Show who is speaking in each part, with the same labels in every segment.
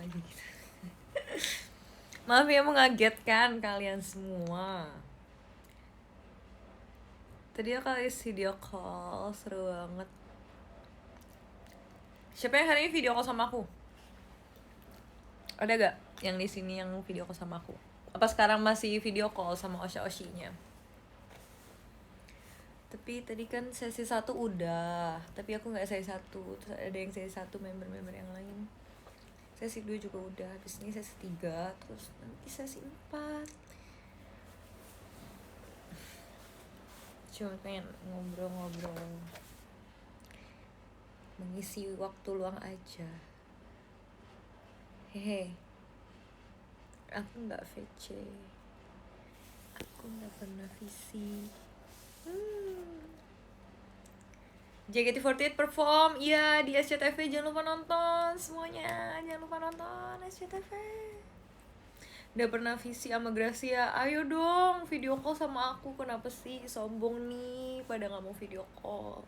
Speaker 1: aja gitu. Maaf ya mengagetkan kalian semua. Tadi aku kali video call, seru banget. Siapa yang hari ini video call sama aku? Ada gak yang di sini yang video call sama aku? Apa sekarang masih video call sama Osha-Oshinya? Tapi tadi kan sesi 1 udah, tapi aku nggak sesi 1. Terus ada yang sesi 1 member-member yang lain. Sesi 2 juga udah, habis ini sesi 3, terus nanti sesi 4. Cuma pengen ngobrol-ngobrol, mengisi waktu luang aja. Hehe, aku nggak VC, aku nggak pernah visi. JKT48 perform, iya di SCTV, jangan lupa nonton semuanya, jangan lupa nonton SCTV. Udah pernah visi sama Gracia, ayo dong video call sama aku, kenapa sih sombong nih, pada nggak mau video call.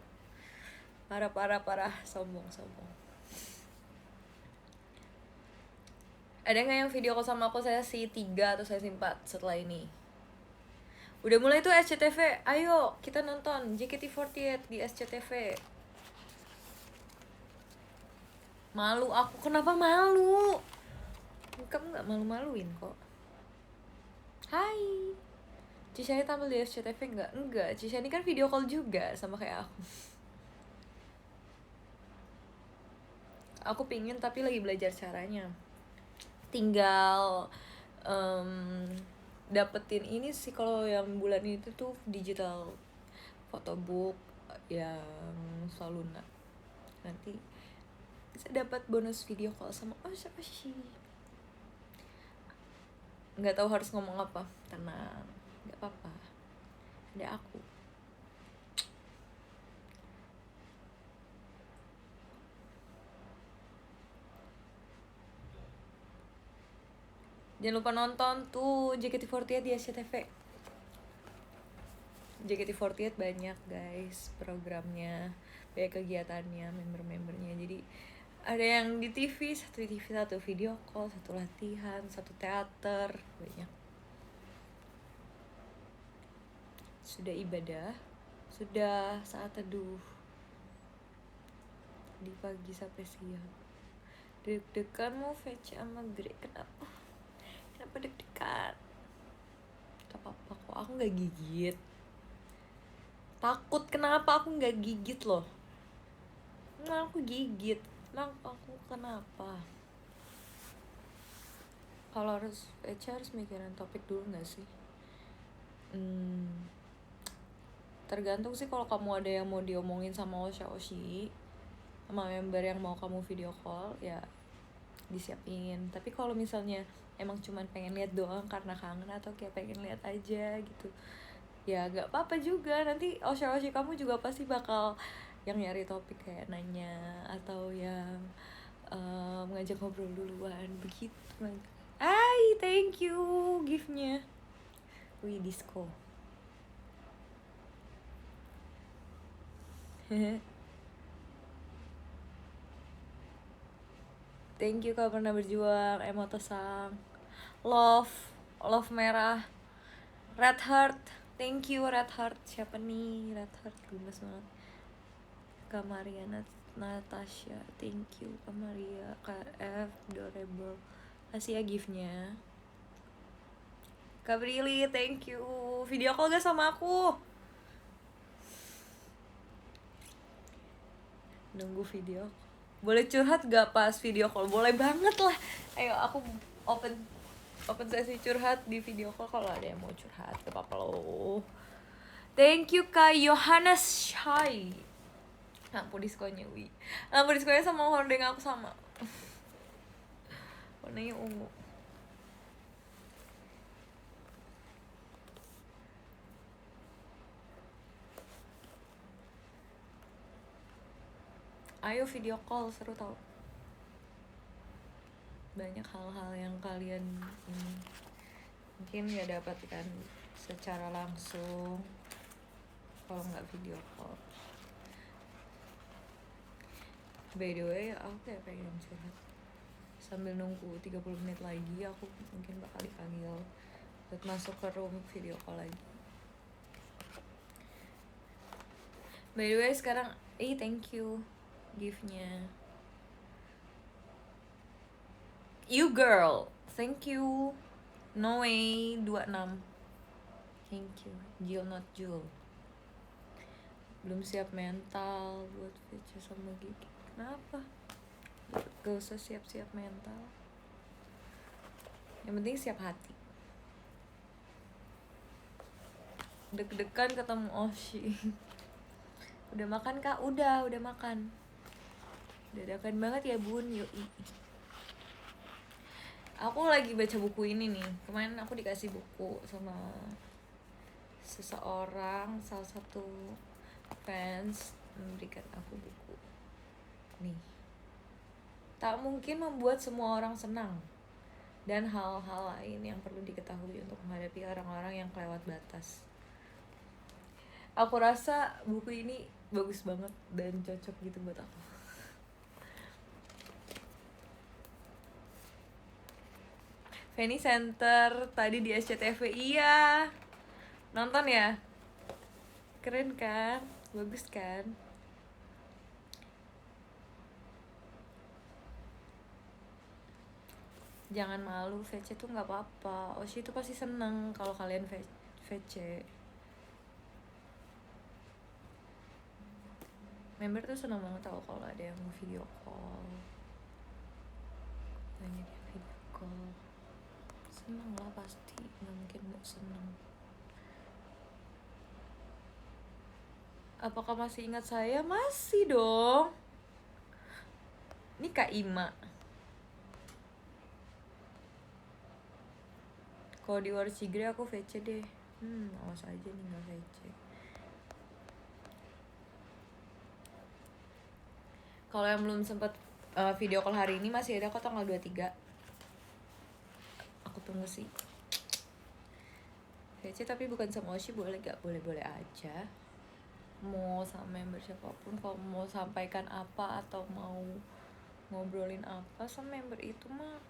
Speaker 1: Parah, sombong. Ada nggak yang video call sama aku sesi 3 atau sesi 4 setelah ini? Udah mulai tuh SCTV, ayo kita nonton JKT48 di SCTV. Malu aku, kenapa malu? Kamu gak malu-maluin kok. Hai, Cishani tampil di SCTV nggak? Enggak, Cishani kan video call juga sama kayak aku. Aku pingin tapi lagi belajar caranya. Tinggal dapetin ini sih, kalau yang bulan itu tuh digital photobook yang Soluna. Nanti bisa dapat bonus video call sama Osha-Oshi. Nggak tahu harus ngomong apa, tenang, nggak apa-apa, ada aku. Jangan lupa nonton tuh JKT48 di SCTV. JKT48 banyak guys programnya, banyak kegiatannya, member-membernya. Jadi ada yang di TV, satu di TV, satu video call, satu latihan, satu teater, banyak. Sudah ibadah, sudah saat teduh di pagi sampai siang. Deg-degan mau VC sama Greg, kenapa deg-degan? Gak apa-apa kok, aku gak gigit. Takut kenapa? Aku gak gigit loh. Nah, aku gigit. Nah, aku kenapa? Kalau harus VC harus mikirin topik dulu gak sih? Tergantung sih, kalau kamu ada yang mau diomongin sama Osha-Oshi, sama member yang mau kamu video call, ya disiapin. Tapi kalau misalnya emang cuman pengen lihat doang karena kangen atau kayak pengen lihat aja gitu, ya gak apa-apa juga. Nanti Osha-Oshi kamu juga pasti bakal yang nyari topik, kayak nanya atau yang ngajak ngobrol duluan begitu. Hai, thank you giftnya. Wih, disco. Thank you kau pernah berjuang, Emoto-sang. Love merah. Red heart, thank you Red heart. Siapa nih Red heart? Gemes banget. Kamaria Natasha, thank you Kamaria. KF adorable, kasih ya giftnya. Kak Brili, thank you. Video call gak sama aku? Nunggu video. Boleh curhat gak pas video call? Boleh banget lah. Ayo, aku open sesi curhat di video call kalau ada yang mau curhat. Gak apa-apa loh. Thank you Kak Yohanes Shai. Lampu diskonya, wi. Lampu diskonya sama hordeng aku sama. Warnanya ungu. Ayo video call, seru tau. Banyak hal-hal yang kalian mungkin gak dapatkan secara langsung kalau nggak video call. By the way, aku kayak pengen curhat sambil nunggu 30 menit lagi aku mungkin bakal dipanggil buat masuk ke room video call lagi. By the way sekarang thank you gift-nya. You girl, thank you. No way 26. Thank you. Jill not Jul. Belum siap mental buat VC sama Gigi. Kenapa? Gak usah siap-siap mental. Yang penting siap hati. Deg-degan ketemu Oshi. Udah makan kak? Udah makan. Dadakan banget ya bun, yoi. Aku lagi baca buku ini nih. Kemarin aku dikasih buku sama seseorang, salah satu fans memberikan aku buku. Nih. Tak mungkin membuat semua orang senang. Dan hal-hal lain yang perlu diketahui untuk menghadapi orang-orang yang kelewat batas. Aku rasa buku ini bagus banget dan cocok gitu buat aku. Fanny Center tadi di SCTV, iya. Nonton ya? Keren kan? Bagus kan? Jangan malu, VC tuh nggak apa-apa. Oshi tuh pasti seneng kalau kalian VC. Member tuh seneng banget tau kalau ada yang mau video call. Banyak yang video call. Seneng lah pasti, nggak mungkin nggak seneng. Apakah masih ingat saya? Masih dong. Ini Kak Ima. Kalau di War Cigre aku VC deh. Awas aja nih nggak VC. Kalau yang belum sempet video call hari ini masih ada kok tanggal 23. Aku tunggu sih. VC tapi bukan sama Oshi, boleh gak? Boleh-boleh aja. Mau sama member siapapun, kalau mau sampaikan apa atau mau ngobrolin apa sama member itu mah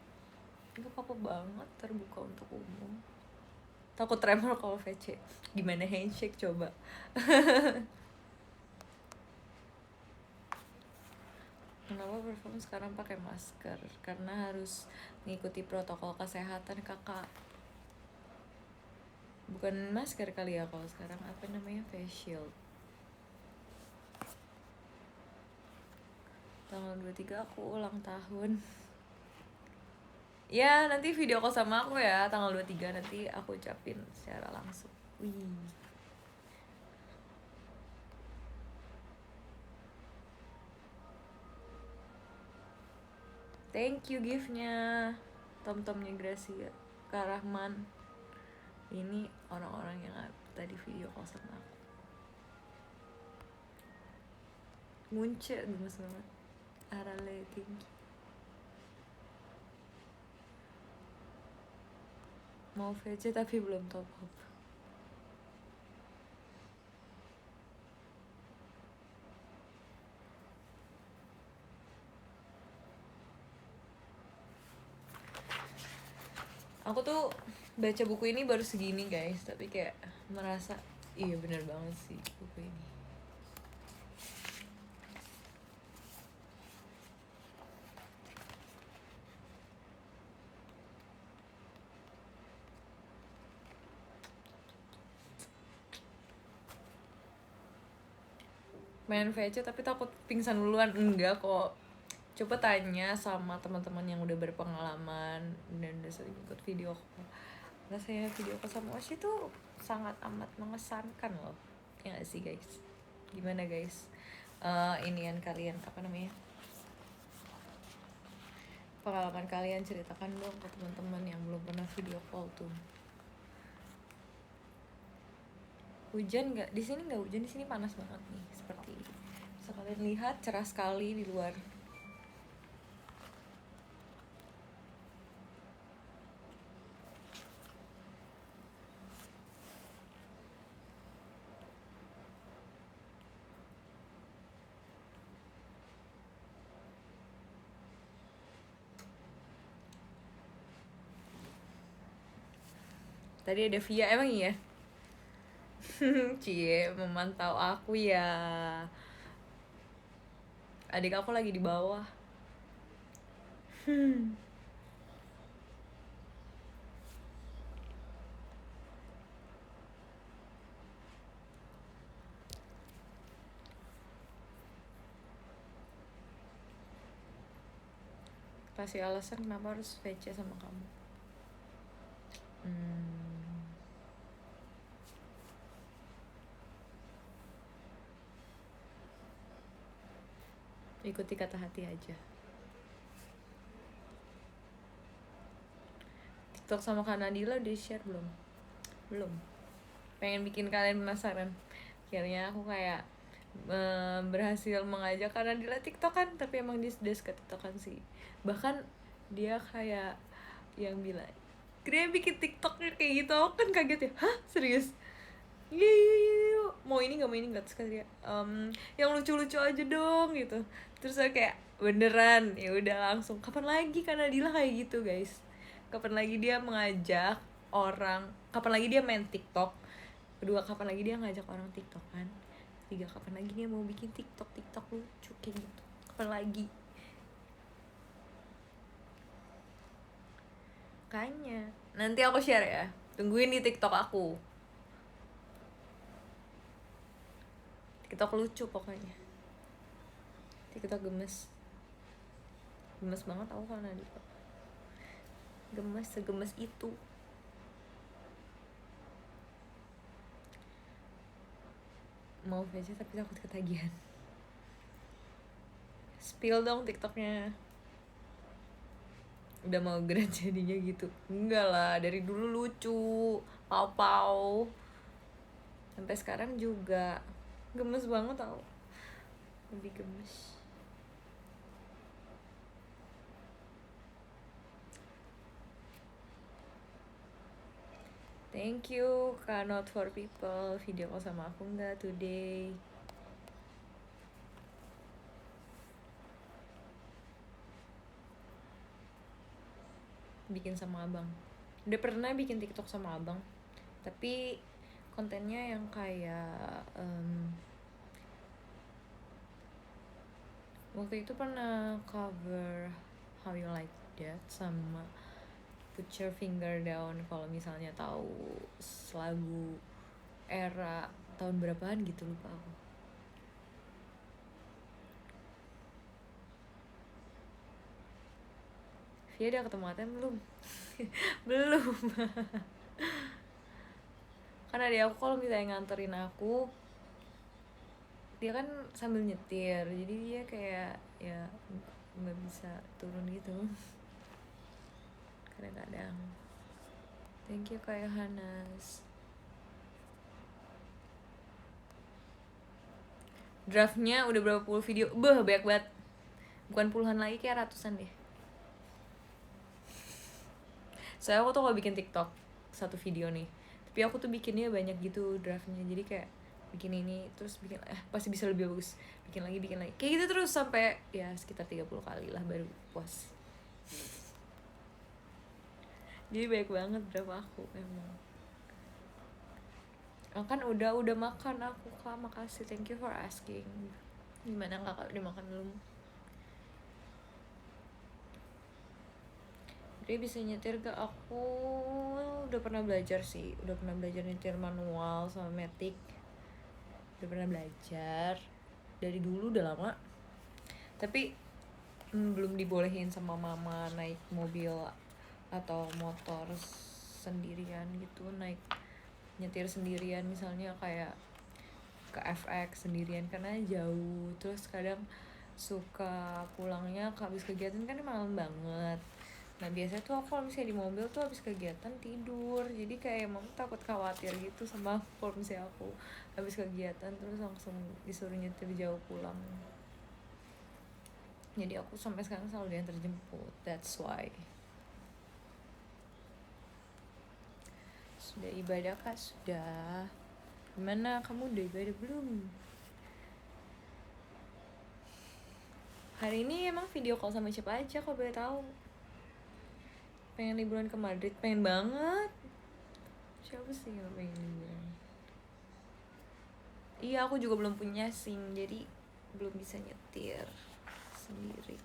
Speaker 1: gak apa-apa banget, terbuka untuk umum. Takut tremor kalau VC. Gimana handshake coba? Kenapa perform sekarang pakai masker? Karena harus ngikuti protokol kesehatan kakak. Bukan masker kali ya kalau sekarang, apa namanya, face shield. Tanggal 23 aku ulang tahun. Ya nanti video call sama aku ya tanggal 23, nanti aku ucapin secara langsung. Wih. Thank you gift-nya. Tom-tomnya Gracia, Kak Rahman. Ini orang-orang yang tadi video call sama aku. Munce gemes banget. Arale, thank you. Mau VC tapi belum top up. Aku tuh baca buku ini baru segini guys, tapi kayak merasa iya bener banget sih buku ini. Main VC tapi takut pingsan duluan, enggak kok. Coba tanya sama teman-teman yang udah berpengalaman dan udah sering ikut video call. Rasanya video call sama Oshi tuh sangat amat mengesankan loh. Ya gak sih guys? Gimana guys? Inian kalian, apa namanya? Pengalaman kalian ceritakan dong ke teman-teman yang belum pernah video call tuh. Hujan nggak? Di sini nggak hujan, di sini panas banget nih. Seperti bisa kalian lihat cerah sekali di luar. Tadi ada Via, emang iya? Cie, memantau aku ya. Adik aku lagi di bawah. Kasih alasan kenapa harus VC sama kamu. Ikuti kata hati aja. TikTok sama Kak Nadila udah share belum? Belum. Pengen bikin kalian penasaran. Akhirnya aku kayak berhasil mengajak Kak Nadila TikTokan, tapi emang dia sudah suka TikTokan sih. Bahkan dia kayak yang bilang, "Dia bikin TikToknya kayak gitu." Aku kan kaget ya. Hah? Serius? Iya, mau ini nggak, mau ini nggak, terus kata dia yang lucu-lucu aja dong gitu. Terus saya kayak beneran, ya udah langsung. Kapan lagi karena Nadila kayak gitu guys, kapan lagi dia mengajak orang, kapan lagi dia main TikTok, kedua kapan lagi dia ngajak orang TikTok kan, tiga kapan lagi dia mau bikin TikTok lucu kayak gitu, kapan lagi. Kayaknya nanti aku share ya, tungguin di TikTok aku. TikTok lucu pokoknya, TikTok gemes banget aku karena Nadila. Gemes, segemes itu. Mau VC tapi takut ketagihan. Spill dong TikToknya. Udah mau gerak jadinya gitu? Enggak lah, dari dulu lucu, pau-pau, sampai sekarang juga gemes banget tau, lebih gemes. Thank you Kak Not For People, video call sama aku nggak today? Bikin sama abang. Udah pernah bikin TikTok sama abang, tapi kontennya yang kayak waktu itu pernah cover How You Like That sama Put Your Finger Down, kalau misalnya tahu lagu era tahun berapaan gitu, lupa aku. Via udah ketemu ATM belum? Belum. Karena dia aku kalau misalnya nganterin aku, dia kan sambil nyetir, jadi dia kayak ya nggak bisa turun gitu kadang-kadang. Thank you Kak Yohanes. Draftnya udah berapa puluh video, banyak banget, bukan puluhan lagi, kayak ratusan deh. Soalnya aku tuh kalau bikin TikTok satu video nih, tapi aku tuh bikinnya banyak gitu draftnya, jadi kayak bikin ini terus bikin pasti bisa lebih bagus, bikin lagi kayak gitu terus sampai ya sekitar 30 kali lah baru puas. Jadi banyak banget draft aku emang. Kan udah makan aku Kak, makasih, thank you for asking. Gimana Kakak udah makan belum? Dia bisa nyetir gak? Aku udah pernah belajar sih, udah pernah belajar nyetir manual sama matic, udah pernah belajar dari dulu, udah lama. Tapi belum dibolehin sama mama naik mobil atau motor sendirian gitu, naik nyetir sendirian misalnya kayak ke FX sendirian karena jauh, terus kadang suka pulangnya habis kegiatan kan malam banget. Nah biasanya tuh aku kalau misalnya di mobil tuh habis kegiatan tidur, jadi kayak emang takut khawatir gitu sama kalau misalnya aku habis kegiatan terus langsung disuruh nyetir jauh pulang. Jadi aku sampai sekarang selalu diantar jemput, that's why. Sudah ibadah Kak? Sudah. Gimana, kamu udah ibadah belum? Hari ini emang video call sama siapa aja kok boleh tahu? Pengen liburan ke Madrid, pengen banget. Siapa sih yang pengen liburan? Iya, aku juga belum punya SIM, jadi belum bisa nyetir sendiri,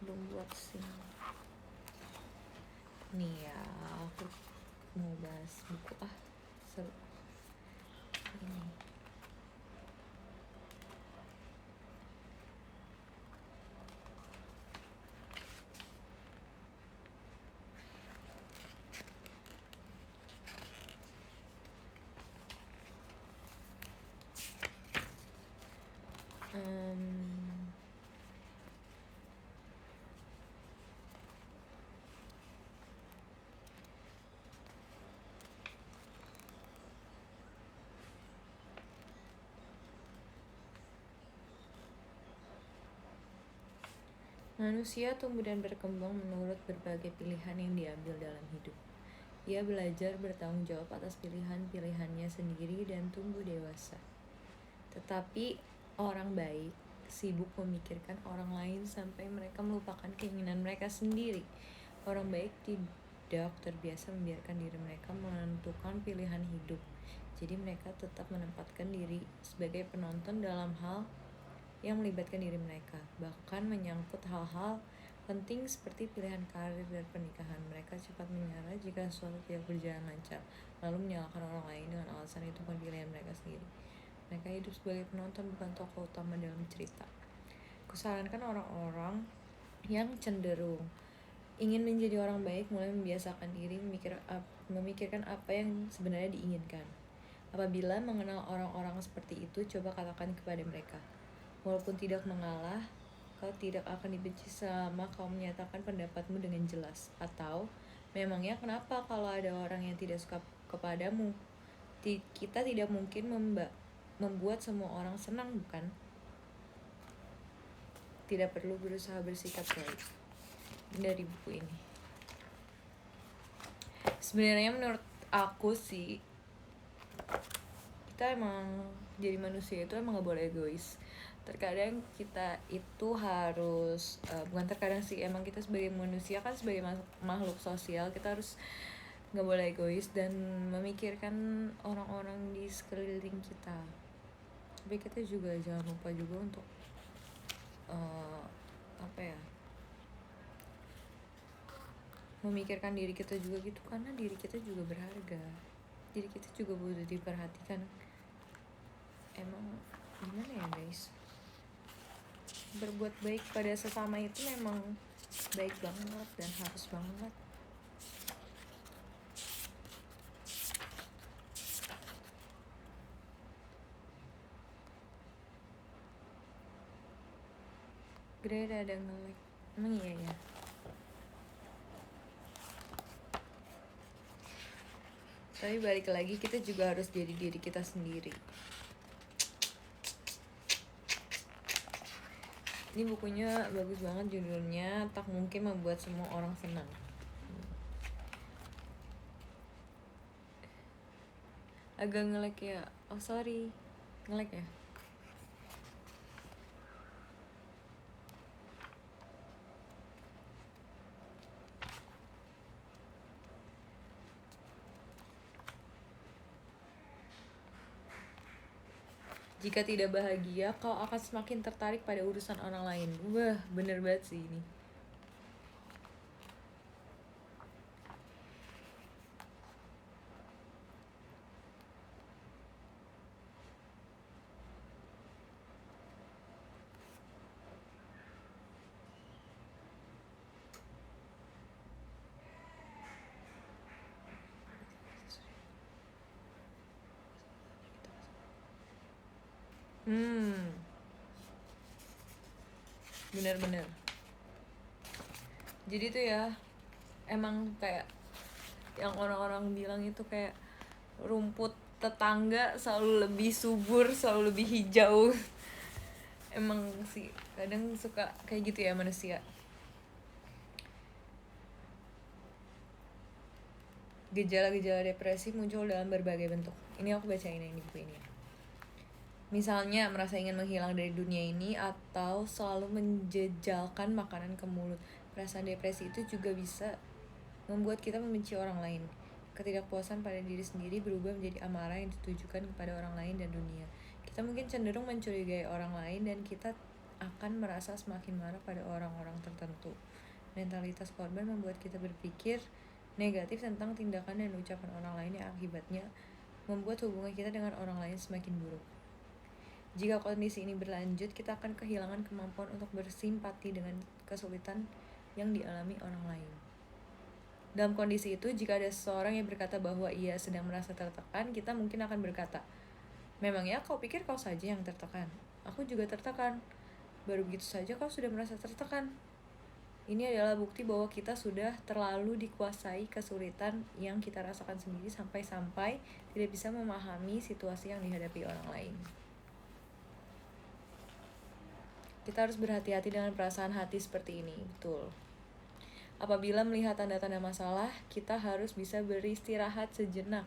Speaker 1: belum buat SIM. Nih ya, aku mau bahas buku seru ini. Manusia tumbuh dan berkembang menurut berbagai pilihan yang diambil dalam hidup. Ia belajar bertanggung jawab atas pilihan-pilihannya sendiri dan tumbuh dewasa. Tetapi orang baik sibuk memikirkan orang lain sampai mereka melupakan keinginan mereka sendiri. Orang baik tidak terbiasa membiarkan diri mereka menentukan pilihan hidup. Jadi mereka tetap menempatkan diri sebagai penonton dalam hal yang melibatkan diri mereka, bahkan menyangkut hal-hal penting seperti pilihan karir dan pernikahan. Mereka cepat menyerah jika sesuatu tidak berjalan lancar, lalu menyalahkan orang lain dengan alasan itu bukan pilihan mereka sendiri. Mereka hidup sebagai penonton, bukan tokoh utama dalam cerita. Kusarankan orang-orang yang cenderung ingin menjadi orang baik mulai membiasakan diri memikirkan apa yang sebenarnya diinginkan. Apabila mengenal orang-orang seperti itu, coba katakan kepada mereka, walaupun tidak mengalah, kau tidak akan dibenci selama kau menyatakan pendapatmu dengan jelas. Atau, memangnya kenapa kalau ada orang yang tidak suka kepadamu? Kita tidak mungkin membuat semua orang senang, bukan? Tidak perlu berusaha bersikap baik. Dari buku ini. Sebenarnya menurut aku sih, kita emang jadi manusia itu emang gak boleh egois. Terkadang kita itu harus bukan terkadang sih, emang kita sebagai manusia kan, sebagai makhluk sosial, kita harus gak boleh egois dan memikirkan orang-orang di sekeliling kita. Tapi kita juga jangan lupa juga untuk memikirkan diri kita juga gitu, karena diri kita juga berharga, diri kita juga butuh diperhatikan. Emang gimana ya guys, berbuat baik pada sesama itu memang baik banget dan harus banget. Greta ada nge-like, emang iya ya. Tapi balik lagi, kita juga harus jadi diri kita sendiri. Ini bukunya bagus banget, judulnya Tak Mungkin Membuat Semua Orang Senang. Agak nge-lag ya, oh sorry, nge-lag ya. Jika tidak bahagia, kau akan semakin tertarik pada urusan orang lain. Wah, bener banget sih ini. Bener-bener. Jadi tuh ya, emang kayak yang orang-orang bilang itu kayak rumput tetangga selalu lebih subur, selalu lebih hijau. Emang sih kadang suka kayak gitu ya manusia. Gejala-gejala depresi muncul dalam berbagai bentuk. Ini aku bacain yang di buku ini. Misalnya merasa ingin menghilang dari dunia ini atau selalu menjejalkan makanan ke mulut. Perasaan depresi itu juga bisa membuat kita membenci orang lain. ketidakpuasan pada diri sendiri berubah menjadi amarah yang ditujukan kepada orang lain dan dunia. Kita mungkin cenderung mencurigai orang lain dan kita akan merasa semakin marah pada orang-orang tertentu. Mentalitas korban membuat kita berpikir negatif tentang tindakan dan ucapan orang lain yang akibatnya membuat hubungan kita dengan orang lain semakin buruk. Jika kondisi ini berlanjut, kita akan kehilangan kemampuan untuk bersimpati dengan kesulitan yang dialami orang lain. Dalam kondisi itu, jika ada seseorang yang berkata bahwa ia sedang merasa tertekan, kita mungkin akan berkata, "Memangnya kau pikir kau saja yang tertekan? Aku juga tertekan. Baru begitu saja kau sudah merasa tertekan." Ini adalah bukti bahwa kita sudah terlalu dikuasai kesulitan yang kita rasakan sendiri sampai-sampai tidak bisa memahami situasi yang dihadapi orang lain. Kita harus berhati-hati dengan perasaan hati seperti ini, betul. Apabila melihat tanda-tanda masalah, kita harus bisa beristirahat sejenak.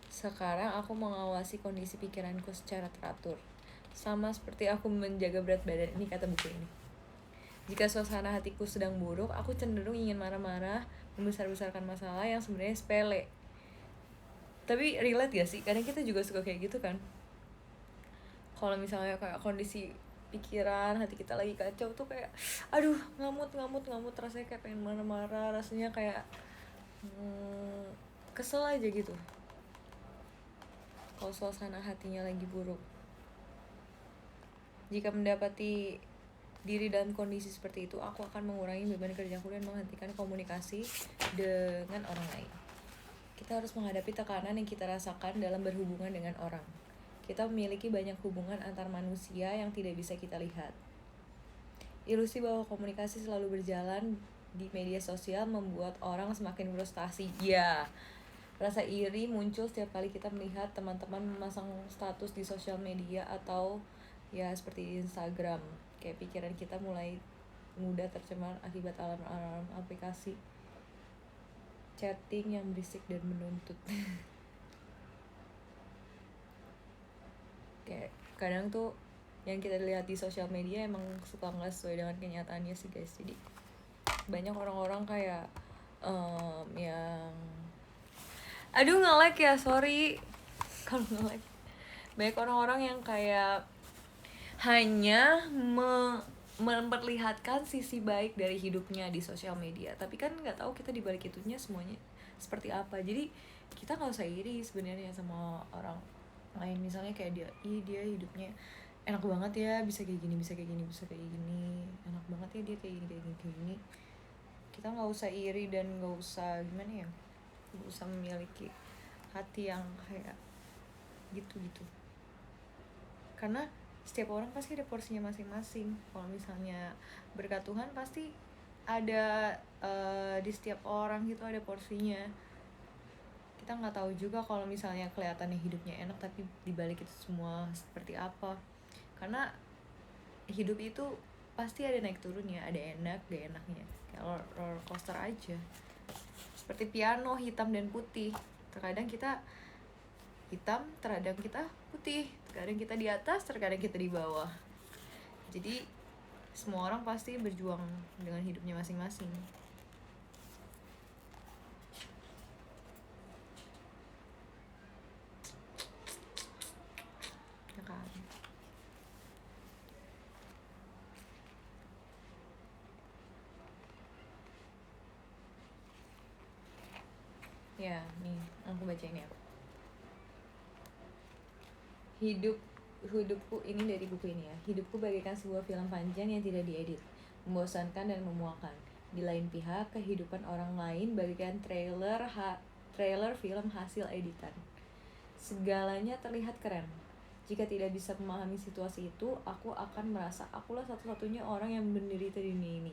Speaker 1: Sekarang aku mengawasi kondisi pikiranku secara teratur. Sama seperti aku menjaga berat badan, ini kata buku ini. Jika suasana hatiku sedang buruk, aku cenderung ingin marah-marah, membesar-besarkan masalah yang sebenarnya sepele. Tapi relate gak sih? Kadang kita juga suka kayak gitu kan. Kalau misalnya kayak kondisi pikiran, hati kita lagi kacau tuh kayak aduh ngamut, rasanya kayak pengen marah-marah, rasanya kayak kesel aja gitu kalau suasana hatinya lagi buruk. Jika mendapati diri dalam kondisi seperti itu, aku akan mengurangi beban kerjaku dan menghentikan komunikasi dengan orang lain. Kita harus menghadapi tekanan yang kita rasakan dalam berhubungan dengan orang. Kita memiliki banyak hubungan antar manusia yang tidak bisa kita lihat. Ilusi bahwa komunikasi selalu berjalan di media sosial membuat orang semakin frustasi. Ya, rasa iri muncul setiap kali kita melihat teman-teman memasang status di sosial media atau ya seperti di Instagram. Kayak pikiran kita mulai mudah tercemar akibat alarm-alarm aplikasi chatting yang berisik dan menuntut. Kayak kadang tuh yang kita lihat di sosial media emang suka nggak sesuai dengan kenyataannya sih guys. Jadi banyak orang-orang kayak yang nge-like ya, sorry kalau nge-like. Banyak orang-orang yang kayak hanya memperlihatkan sisi baik dari hidupnya di sosial media, tapi kan nggak tahu kita di balik itunya semuanya seperti apa. Jadi kita nggak usah iri sebenarnya sama orang lain. Misalnya kayak dia hidupnya enak banget ya, bisa kayak gini, enak banget ya dia kayak gini. Kita nggak usah iri dan nggak usah gimana ya, nggak usah memiliki hati yang kayak gitu karena setiap orang pasti ada porsinya masing-masing. Kalau misalnya berkat Tuhan pasti ada di setiap orang gitu ada porsinya. Kita nggak tahu juga kalau misalnya kelihatannya hidupnya enak tapi dibalik itu semua seperti apa. Karena hidup itu pasti ada naik turunnya, ada enak gak enaknya, kayak roller coaster aja. Seperti piano hitam dan putih, terkadang kita hitam, terkadang kita putih, terkadang kita di atas, terkadang kita di bawah. Jadi semua orang pasti berjuang dengan hidupnya masing-masing. Ya kan? Ya, nih aku bacain ya. Hidupku ini dari buku ini ya. Hidupku bagaikan sebuah film panjang yang tidak diedit, membosankan dan memuakan. Di lain pihak, kehidupan orang lain bagaikan trailer film hasil editan. Segalanya terlihat keren. Jika tidak bisa memahami situasi itu, aku akan merasa akulah satu-satunya orang yang menderita di dunia ini.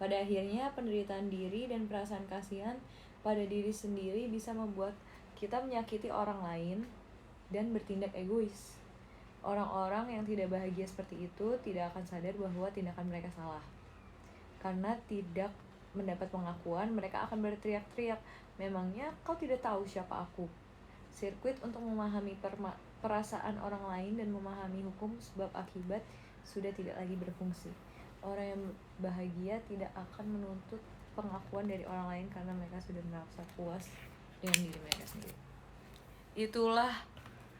Speaker 1: Pada akhirnya, penderitaan diri dan perasaan kasihan pada diri sendiri bisa membuat kita menyakiti orang lain dan bertindak egois. Orang-orang yang tidak bahagia seperti itu tidak akan sadar bahwa tindakan mereka salah. Karena tidak mendapat pengakuan, mereka akan berteriak-teriak, "Memangnya kau tidak tahu siapa aku?" Sirkuit untuk memahami perasaan orang lain dan memahami hukum sebab akibat sudah tidak lagi berfungsi. Orang yang bahagia tidak akan menuntut pengakuan dari orang lain karena mereka sudah merasa puas dengan diri mereka sendiri. Itulah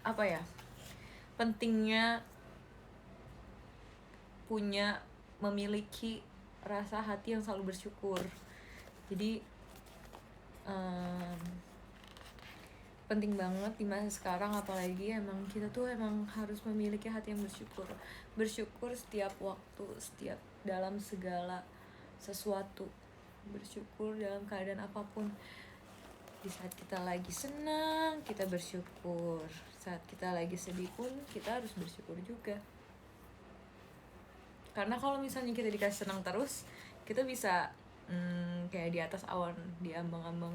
Speaker 1: apa ya, pentingnya memiliki rasa hati yang selalu bersyukur. Jadi penting banget di masa sekarang, apalagi emang kita tuh emang harus memiliki hati yang bersyukur setiap waktu, setiap dalam segala sesuatu, bersyukur dalam keadaan apapun. Di saat kita lagi senang kita bersyukur, saat kita lagi sedih pun kita harus bersyukur juga. Karena kalau misalnya kita dikasih senang terus, kita bisa kayak di atas awan, di ambang-ambang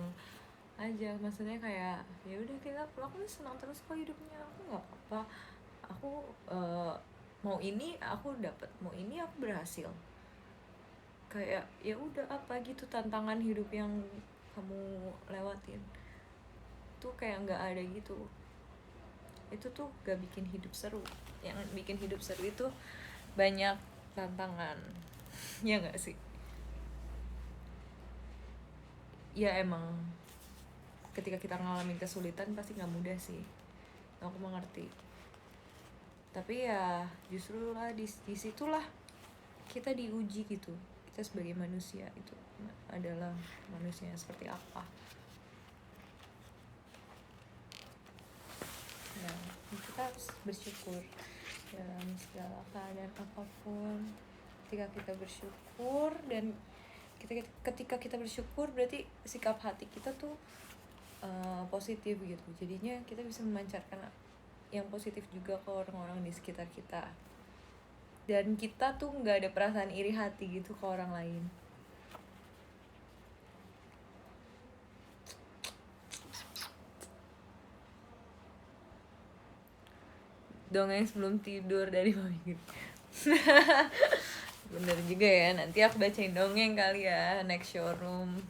Speaker 1: aja. Maksudnya kayak ya udah, aku senang terus kok hidupnya, aku nggak apa-apa, aku mau ini aku dapat, mau ini aku berhasil. Kayak ya udah, apa gitu tantangan hidup yang kamu lewatin tuh kayak nggak ada gitu. Itu tuh gak bikin hidup seru. Yang bikin hidup seru itu banyak tantangan. Ya nggak sih? Ya emang ketika kita ngalamin kesulitan pasti nggak mudah sih, aku mengerti. Tapi ya justru lah di situlah kita diuji gitu. Kita sebagai manusia itu adalah manusia yang seperti apa. Nah, kita harus bersyukur dalam segala keadaan apapun. Ketika kita bersyukur dan ketika kita bersyukur berarti sikap hati kita tuh positif gitu. Jadinya kita bisa memancarkan yang positif juga ke orang-orang di sekitar kita. Dan kita tuh nggak ada perasaan iri hati gitu ke orang lain. Dongeng sebelum tidur dari Mami. Bener juga ya, nanti aku bacain dongeng kali ya next showroom.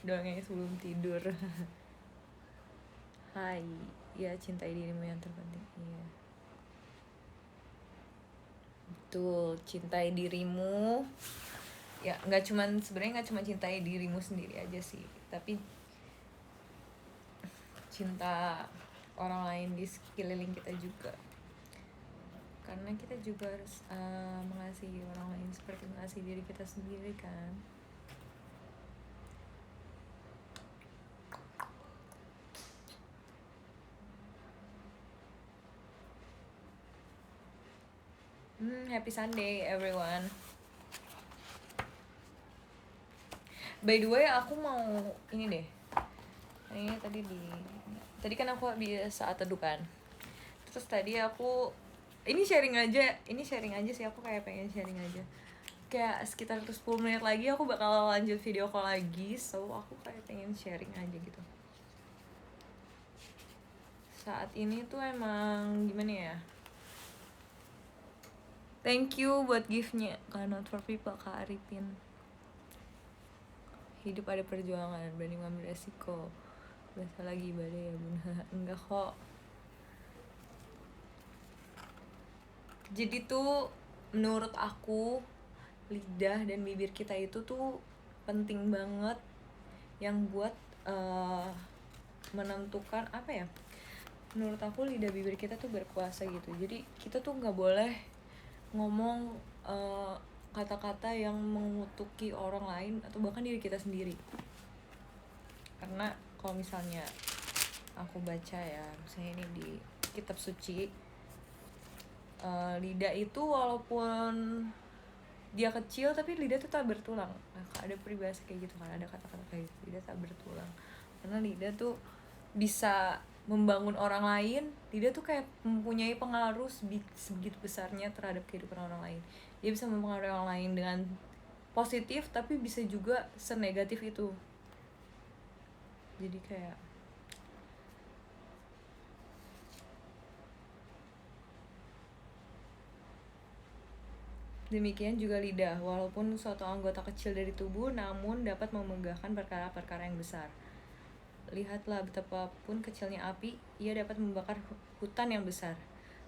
Speaker 1: Dongeng sebelum tidur. Hai, ya cintai dirimu yang terpenting. Iya, betul, cintai dirimu. Ya sebenarnya nggak cuma cintai dirimu sendiri aja sih, tapi cinta orang lain di sekeliling kita juga. Karena kita juga harus mengasihi orang lain seperti mengasihi diri kita sendiri kan. Happy Sunday everyone. By the way, aku mau ini deh. Ini tadi kan aku habis saat teduh kan. Terus tadi aku ini sharing aja sih, aku kayak pengen sharing aja. Kayak sekitar 10 menit lagi aku bakal lanjut video call lagi, so aku kayak pengen sharing aja gitu. Saat ini tuh emang gimana ya? Thank you buat gift-nya Kak Not For People, Kak Arifin. Hidup ada perjuangan, berani ngambil resiko. Biasa lagi ibadah ya bunda. Enggak kok. Jadi tuh menurut aku lidah dan bibir kita itu tuh penting banget yang buat menentukan apa ya. Menurut aku lidah bibir kita tuh berkuasa gitu. Jadi kita tuh nggak boleh ngomong kata-kata yang mengutuki orang lain atau bahkan diri kita sendiri. Karena kalau misalnya aku baca ya, misalnya ini di kitab suci, lidah itu walaupun dia kecil tapi lidah tuh tak bertulang. Nah, ada peribahasa kayak gitu kan, ada kata-kata kayak gitu, lidah tak bertulang. Karena lidah tuh bisa membangun orang lain. Lidah tuh kayak mempunyai pengaruh sebegitu besarnya terhadap kehidupan orang lain. Dia bisa mempengaruhi orang lain dengan positif, tapi bisa juga senegatif itu. Jadi kayak demikian juga lidah, walaupun suatu anggota kecil dari tubuh, namun dapat memegahkan perkara-perkara yang besar. Lihatlah betapapun kecilnya api, ia dapat membakar hutan yang besar.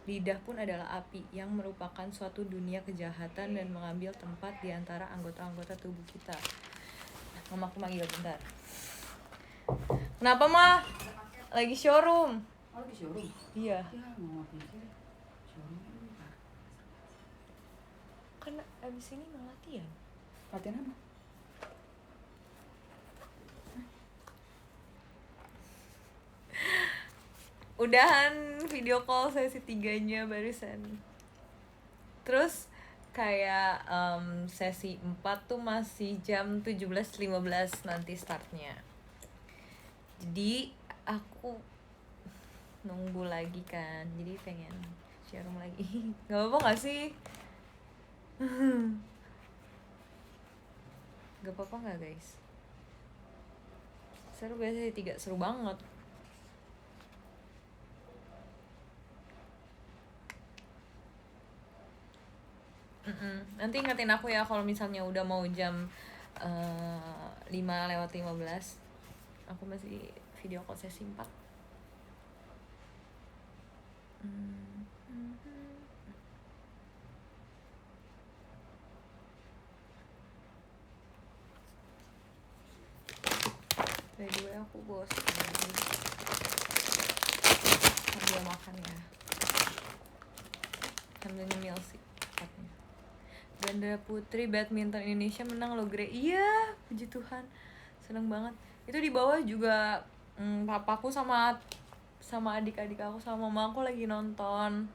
Speaker 1: Lidah pun adalah api yang merupakan suatu dunia kejahatan dan mengambil tempat di antara anggota-anggota tubuh kita. Mama aku manggil bentar. Kenapa mah? Lagi showroom.
Speaker 2: Oh, lagi showroom?
Speaker 1: Iya.
Speaker 2: Ya, mama pikir showroom apa?
Speaker 1: Kan abis ini mau latihan.
Speaker 2: Latihan apa?
Speaker 1: Udahan video call sesi 3-nya barusan. Terus kayak sesi 4 tuh masih jam 17.15 nanti startnya. Jadi aku nunggu lagi kan, jadi pengen showroom lagi. Gak apa-apa gak sih? Gak apa-apa gak guys? Seru gak sih? 3 seru banget. Nanti ingetin aku ya kalau misalnya udah mau jam 5:15. Aku masih video call sesi 4. By the way aku bosan sambil makan ya, sambil nyemil sih tepatnya. Ganda putri badminton Indonesia menang loh Gre. Iya, puji Tuhan, seneng banget. Itu di bawah juga papaku sama adik-adik aku sama mama aku lagi nonton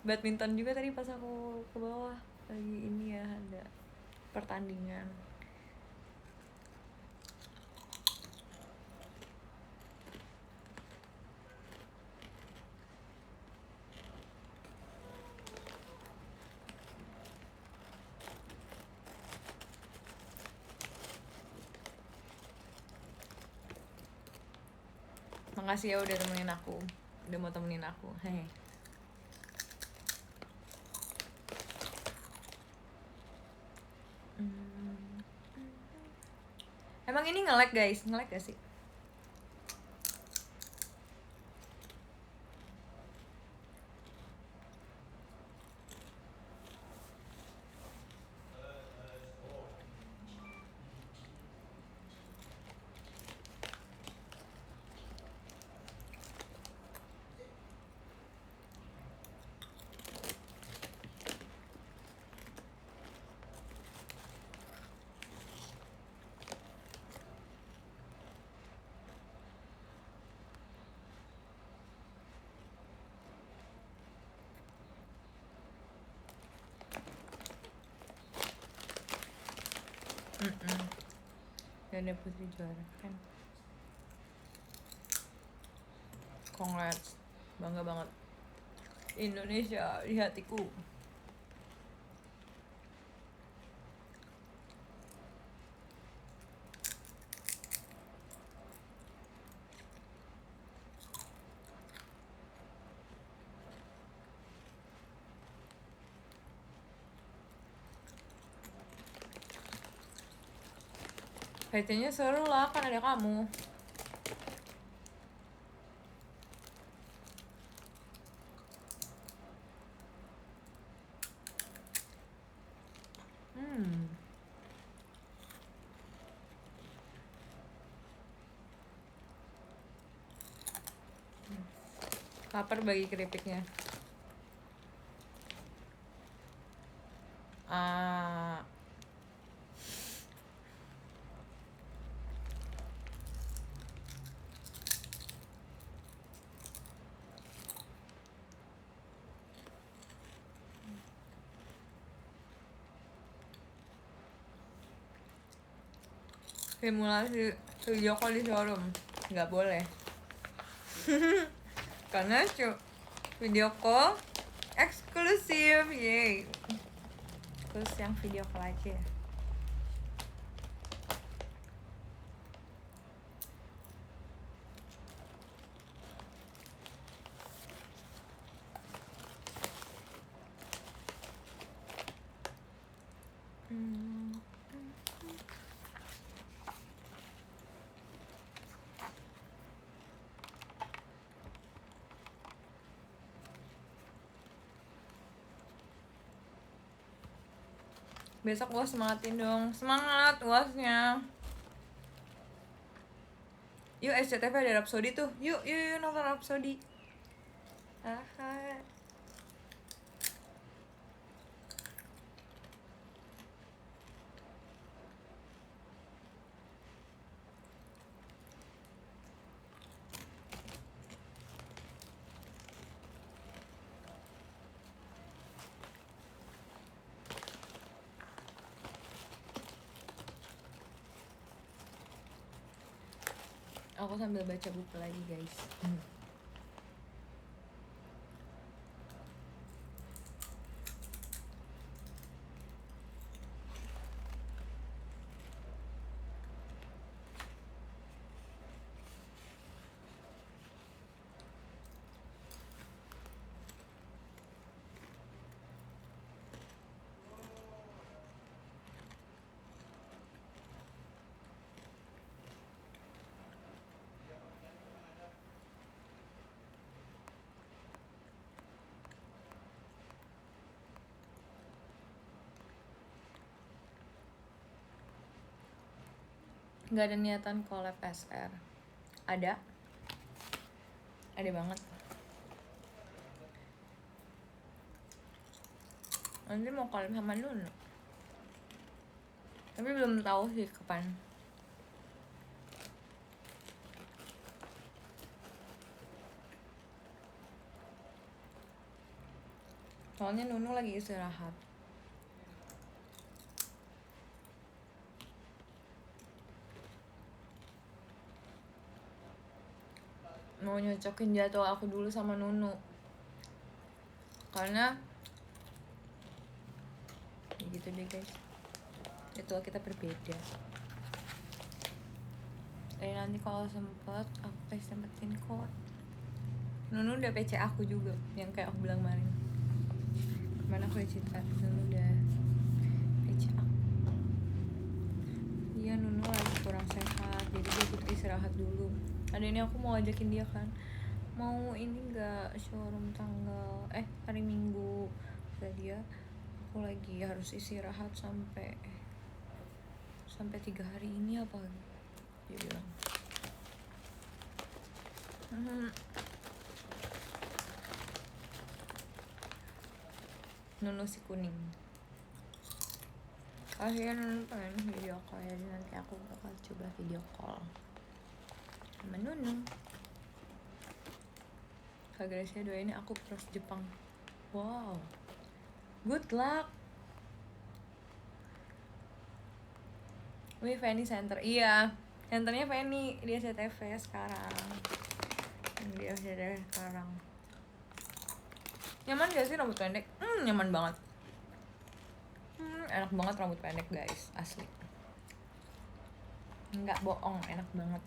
Speaker 1: badminton juga tadi pas aku ke bawah. Lagi ini ya, ada pertandingan. Makasih ya udah temenin aku, udah mau temenin aku. Hehe. Emang ini nge-lag guys, nge-lag gak sih? Ganda putri juara kan. Congrats, bangga banget. Indonesia di hatiku. Kayaknya seru lah, kan ada kamu. Lapar bagi keripiknya. Simulasi video call di showroom nggak boleh. Karena video call eksklusif, yay. Terus yang video call aja ya. Besok UAS semangatin dong. Semangat UASnya. Yuk SCTV ada Rhapsody tuh. Yuk nonton Rhapsody. Aha. Aku sambil baca buku lagi guys. Nggak ada niatan collab SR. Ada banget. Nanti mau collab sama Nunu, tapi belum tahu sih kapan. Soalnya Nunu lagi istirahat. Mau nyocokin jadwal aku dulu sama Nunu, karena ya gitu deh guys, jadwal kita berbeda. Nanti kalau sempet aku kasih sempetin kok. Nunu udah PC aku juga, yang kayak aku bilang kemarin. Kemana aku udah cerita, Nunu udah PC aku. Iya, Nunu lagi kurang sehat, jadi dia butuh istirahat dulu. Ada ini aku mau ajakin dia kan, mau ini gak showroom tanggal hari Minggu. Kata dia, aku lagi harus istirahat sampai 3 hari ini apa, dia bilang. Nunu si kuning. Akhirnya Nunu pengen video call, jadi nanti aku bakal coba video call sama Nunu. Kak Gracia doain aku terus Jepang. Wow, good luck. Wih, Fanny Center. Iya, centernya Fanny di SCTV sekarang. Nyaman gak sih rambut pendek? Nyaman banget. Enak banget rambut pendek guys, asli. Nggak bohong, enak banget.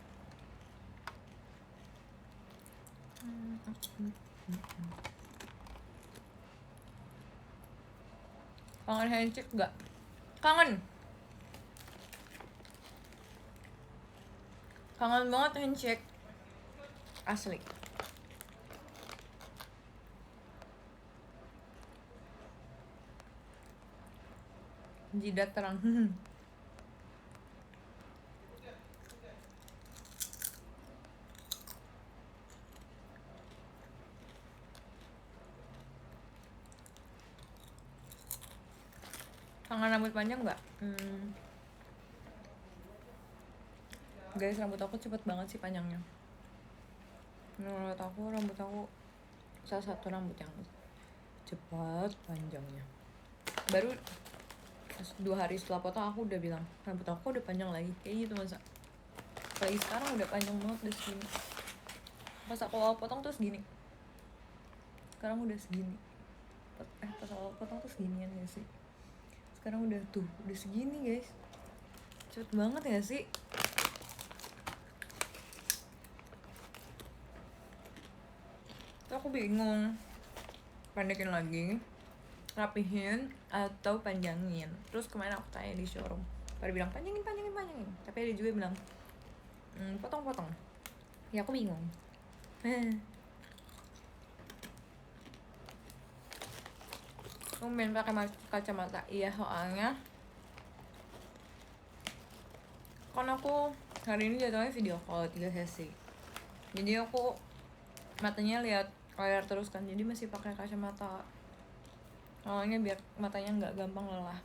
Speaker 1: Kangen handshake gak? Kangen banget handshake, asli. Jidat terang. Kangen rambut panjang nggak? Guys, rambut aku cepet banget sih panjangnya. Menurut aku rambut aku salah satu rambut yang cepat panjangnya. Baru 2 hari setelah potong aku udah bilang rambut aku udah panjang lagi, kayak gitu masa. Apalagi sekarang udah panjang banget, udah segini. Pas aku awal potong tuh segini, sekarang udah segini. Pas awal potong tuh seginian ya sih, sekarang udah segini guys. Cepet banget ya sih. Tuh aku bingung, pendekin lagi, rapihin, atau panjangin. Terus kemarin aku tanya di showroom, pada bilang panjangin. Tapi ada juga bilang potong. Ya aku bingung. Tumben pakai kacamata. Iya, soalnya kan aku Hari ini jadwalnya video call 3 sesi. Jadi aku matanya lihat layar terus kan, jadi masih pakai kacamata. Awalnya biar matanya nggak gampang lelah,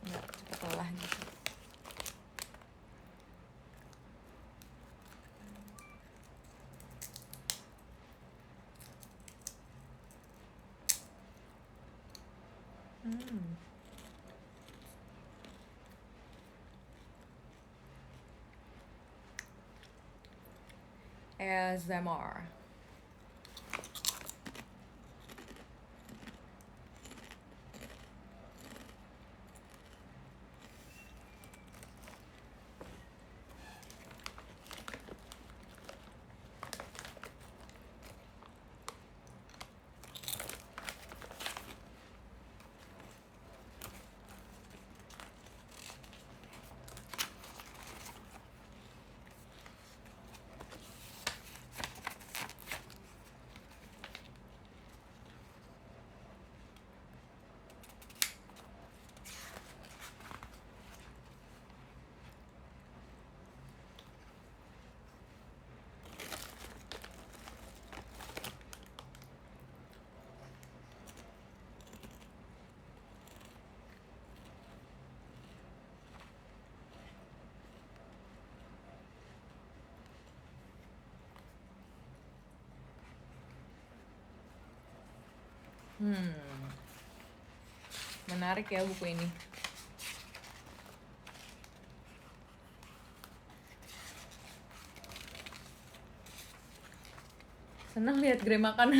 Speaker 1: nggak cepet lelah gitu. ASMR. Menarik ya buku ini. Senang lihat Grey makan.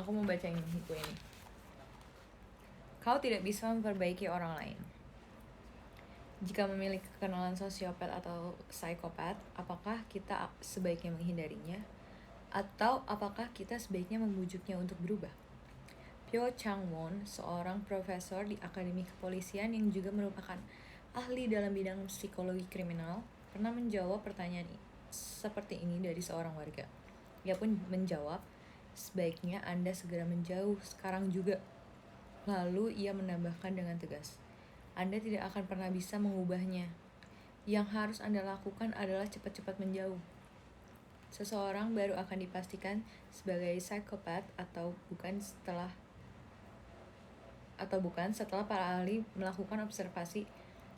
Speaker 1: Aku mau bacain buku ini. Kau tidak bisa memperbaiki orang lain. Jika memiliki kenalan sosiopat atau psikopat, apakah kita sebaiknya menghindarinya? Atau apakah kita sebaiknya membujuknya untuk berubah? Pyo Chang-won, seorang profesor di Akademi Kepolisian yang juga merupakan ahli dalam bidang psikologi kriminal, pernah menjawab pertanyaan seperti ini dari seorang warga. Ia pun menjawab, sebaiknya Anda segera menjauh sekarang juga. Lalu ia menambahkan dengan tegas, Anda tidak akan pernah bisa mengubahnya. Yang harus Anda lakukan adalah cepat-cepat menjauh. Seseorang baru akan dipastikan sebagai psikopat atau bukan setelah para ahli melakukan observasi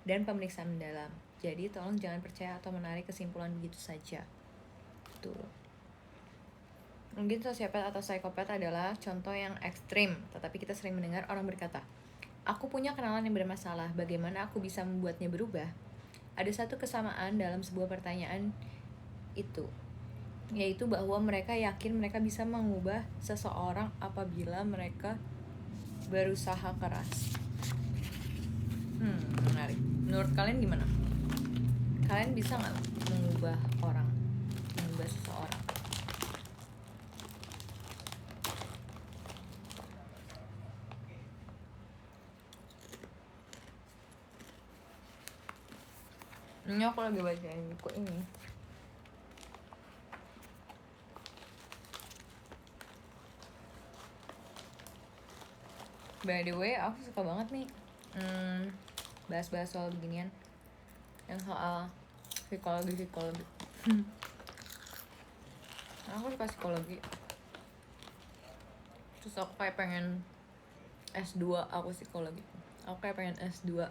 Speaker 1: dan pemeriksaan mendalam. Jadi tolong jangan percaya atau menarik kesimpulan begitu saja. Tuh. Mungkin sosiopat atau psikopat adalah contoh yang ekstrim, tetapi kita sering mendengar orang berkata, aku punya kenalan yang bermasalah, bagaimana aku bisa membuatnya berubah? Ada satu kesamaan dalam sebuah pertanyaan itu, yaitu bahwa mereka yakin mereka bisa mengubah seseorang apabila mereka berusaha keras. Menarik. Menurut kalian gimana? Kalian bisa nggak mengubah orang, mengubah seseorang? Ini aku lagi bacain buku ini. By the way, aku suka banget nih bahas-bahas soal beginian, yang soal psikologi. Aku suka psikologi. Terus aku kayak pengen S2 aku psikologi. Aku kayak pengen S2.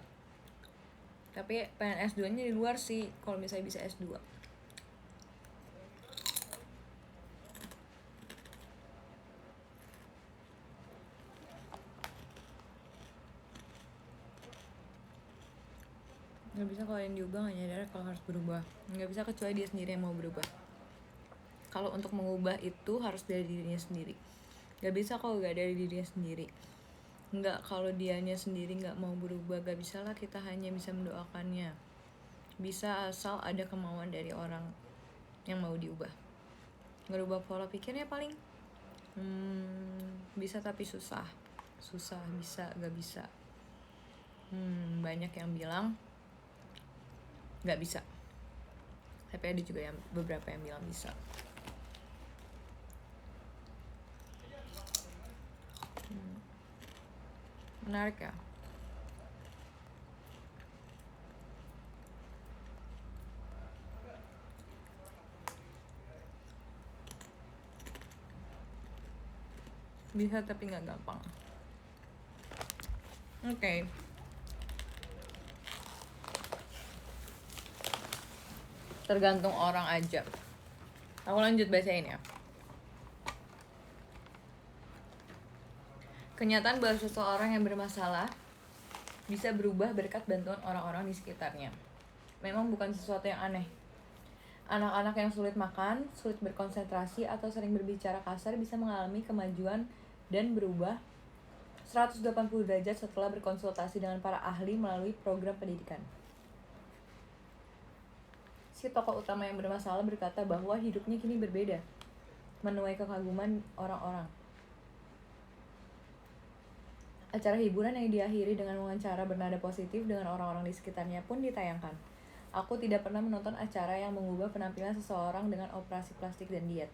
Speaker 1: Tapi pengen S2-nya di luar sih, kalau misalnya bisa S2. Nggak bisa kalau yang diubah nggak nyadar kalau harus berubah. Nggak bisa kecuali dia sendiri yang mau berubah. Kalau untuk mengubah itu harus dari dirinya sendiri. Nggak bisa kalau nggak dari dirinya sendiri. Nggak, kalau dianya sendiri nggak mau berubah, nggak bisa lah kita hanya bisa mendoakannya. Bisa asal ada kemauan dari orang yang mau diubah. Ngerubah pola pikirnya paling bisa tapi susah bisa, nggak bisa. Banyak yang bilang nggak bisa, tapi ada juga yang beberapa yang bilang bisa. Menarik ya. Bisa tapi nggak gampang. Oke. Tergantung orang aja. Aku lanjut bacain ya. Kenyataan bahwa seseorang yang bermasalah bisa berubah berkat bantuan orang-orang di sekitarnya. Memang bukan sesuatu yang aneh. Anak-anak yang sulit makan, sulit berkonsentrasi, atau sering berbicara kasar bisa mengalami kemajuan dan berubah 180 derajat setelah berkonsultasi dengan para ahli melalui program pendidikan. Si tokoh utama yang bermasalah berkata bahwa hidupnya kini berbeda, menuai kekaguman orang-orang. Acara hiburan yang diakhiri dengan wawancara bernada positif dengan orang-orang di sekitarnya pun ditayangkan. Aku tidak pernah menonton acara yang mengubah penampilan seseorang dengan operasi plastik dan diet.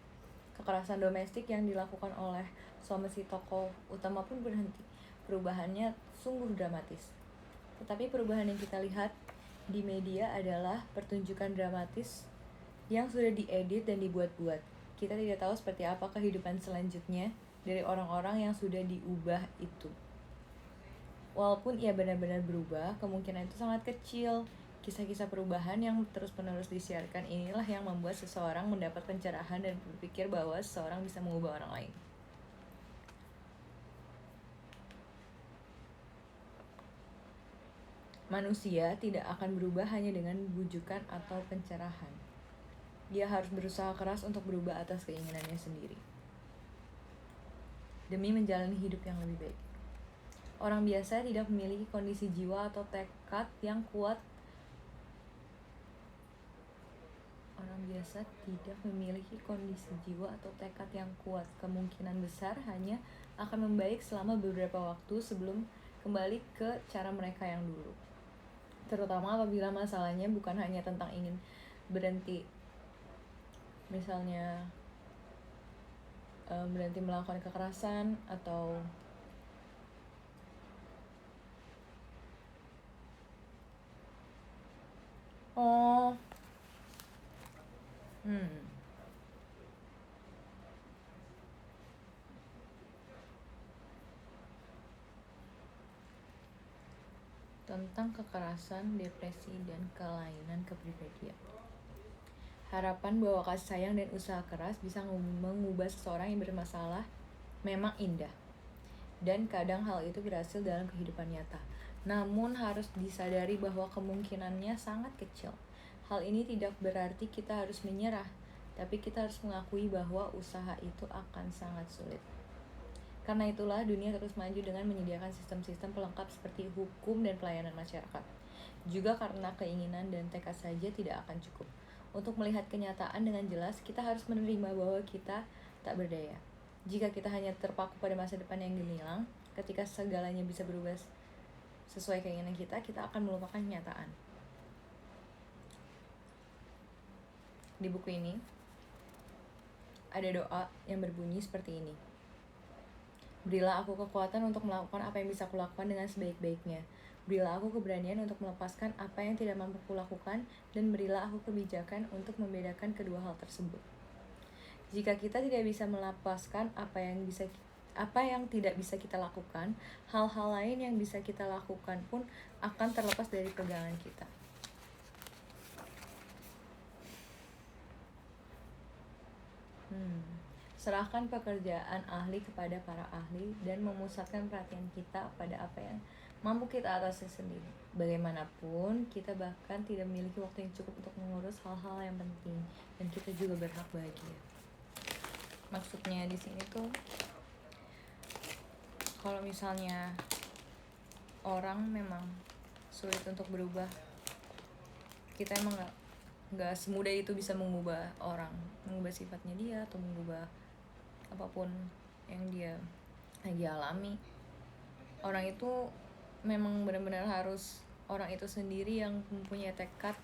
Speaker 1: Kekerasan domestik yang dilakukan oleh suami si tokoh utama pun berhenti. Perubahannya sungguh dramatis. Tetapi perubahan yang kita lihat di media adalah pertunjukan dramatis yang sudah diedit dan dibuat-buat. Kita tidak tahu seperti apa kehidupan selanjutnya dari orang-orang yang sudah diubah itu. Walaupun ia benar-benar berubah, kemungkinan itu sangat kecil. Kisah-kisah perubahan yang terus-menerus disiarkan inilah yang membuat seseorang mendapat pencerahan dan berpikir bahwa seseorang bisa mengubah orang lain. Manusia tidak akan berubah hanya dengan bujukan atau pencerahan. Dia harus berusaha keras untuk berubah atas keinginannya sendiri, demi menjalani hidup yang lebih baik. Orang biasa tidak memiliki kondisi jiwa atau tekad yang kuat. Kemungkinan besar hanya akan membaik selama beberapa waktu sebelum kembali ke cara mereka yang dulu. Terutama apabila masalahnya bukan hanya tentang ingin berhenti, misalnya berhenti melakukan kekerasan atau tentang kekerasan, depresi, dan kelainan kepribadian. Harapan bahwa kasih sayang dan usaha keras bisa mengubah seseorang yang bermasalah memang indah, dan kadang hal itu berhasil dalam kehidupan nyata. Namun harus disadari bahwa kemungkinannya sangat kecil. Hal ini tidak berarti kita harus menyerah, tapi kita harus mengakui bahwa usaha itu akan sangat sulit. Karena itulah dunia terus maju dengan menyediakan sistem-sistem pelengkap seperti hukum dan pelayanan masyarakat. Juga karena keinginan dan tekad saja tidak akan cukup. Untuk melihat kenyataan dengan jelas, kita harus menerima bahwa kita tak berdaya. Jika kita hanya terpaku pada masa depan yang gemilang, ketika segalanya bisa berubah sesuai keinginan kita akan melupakan kenyataan. Di buku ini ada doa yang berbunyi seperti ini. Berilah aku kekuatan untuk melakukan apa yang bisa kulakukan dengan sebaik-baiknya. Berilah aku keberanian untuk melepaskan apa yang tidak mampu kulakukan, dan berilah aku kebijakan untuk membedakan kedua hal tersebut. Jika kita tidak bisa melepaskan apa yang tidak bisa kita lakukan, hal-hal lain yang bisa kita lakukan pun akan terlepas dari pegangan kita. Serahkan pekerjaan ahli kepada para ahli dan memusatkan perhatian kita pada apa yang mampu kita atasi sendiri. Bagaimanapun, kita bahkan tidak memiliki waktu yang cukup untuk mengurus hal-hal yang penting, dan kita juga berhak bahagia. Maksudnya di sini tuh, kalau misalnya orang memang sulit untuk berubah, kita emang nggak semudah itu bisa mengubah orang, mengubah sifatnya dia atau mengubah apapun yang dia lagi alami. Orang itu memang benar-benar harus orang itu sendiri yang mempunyai tekad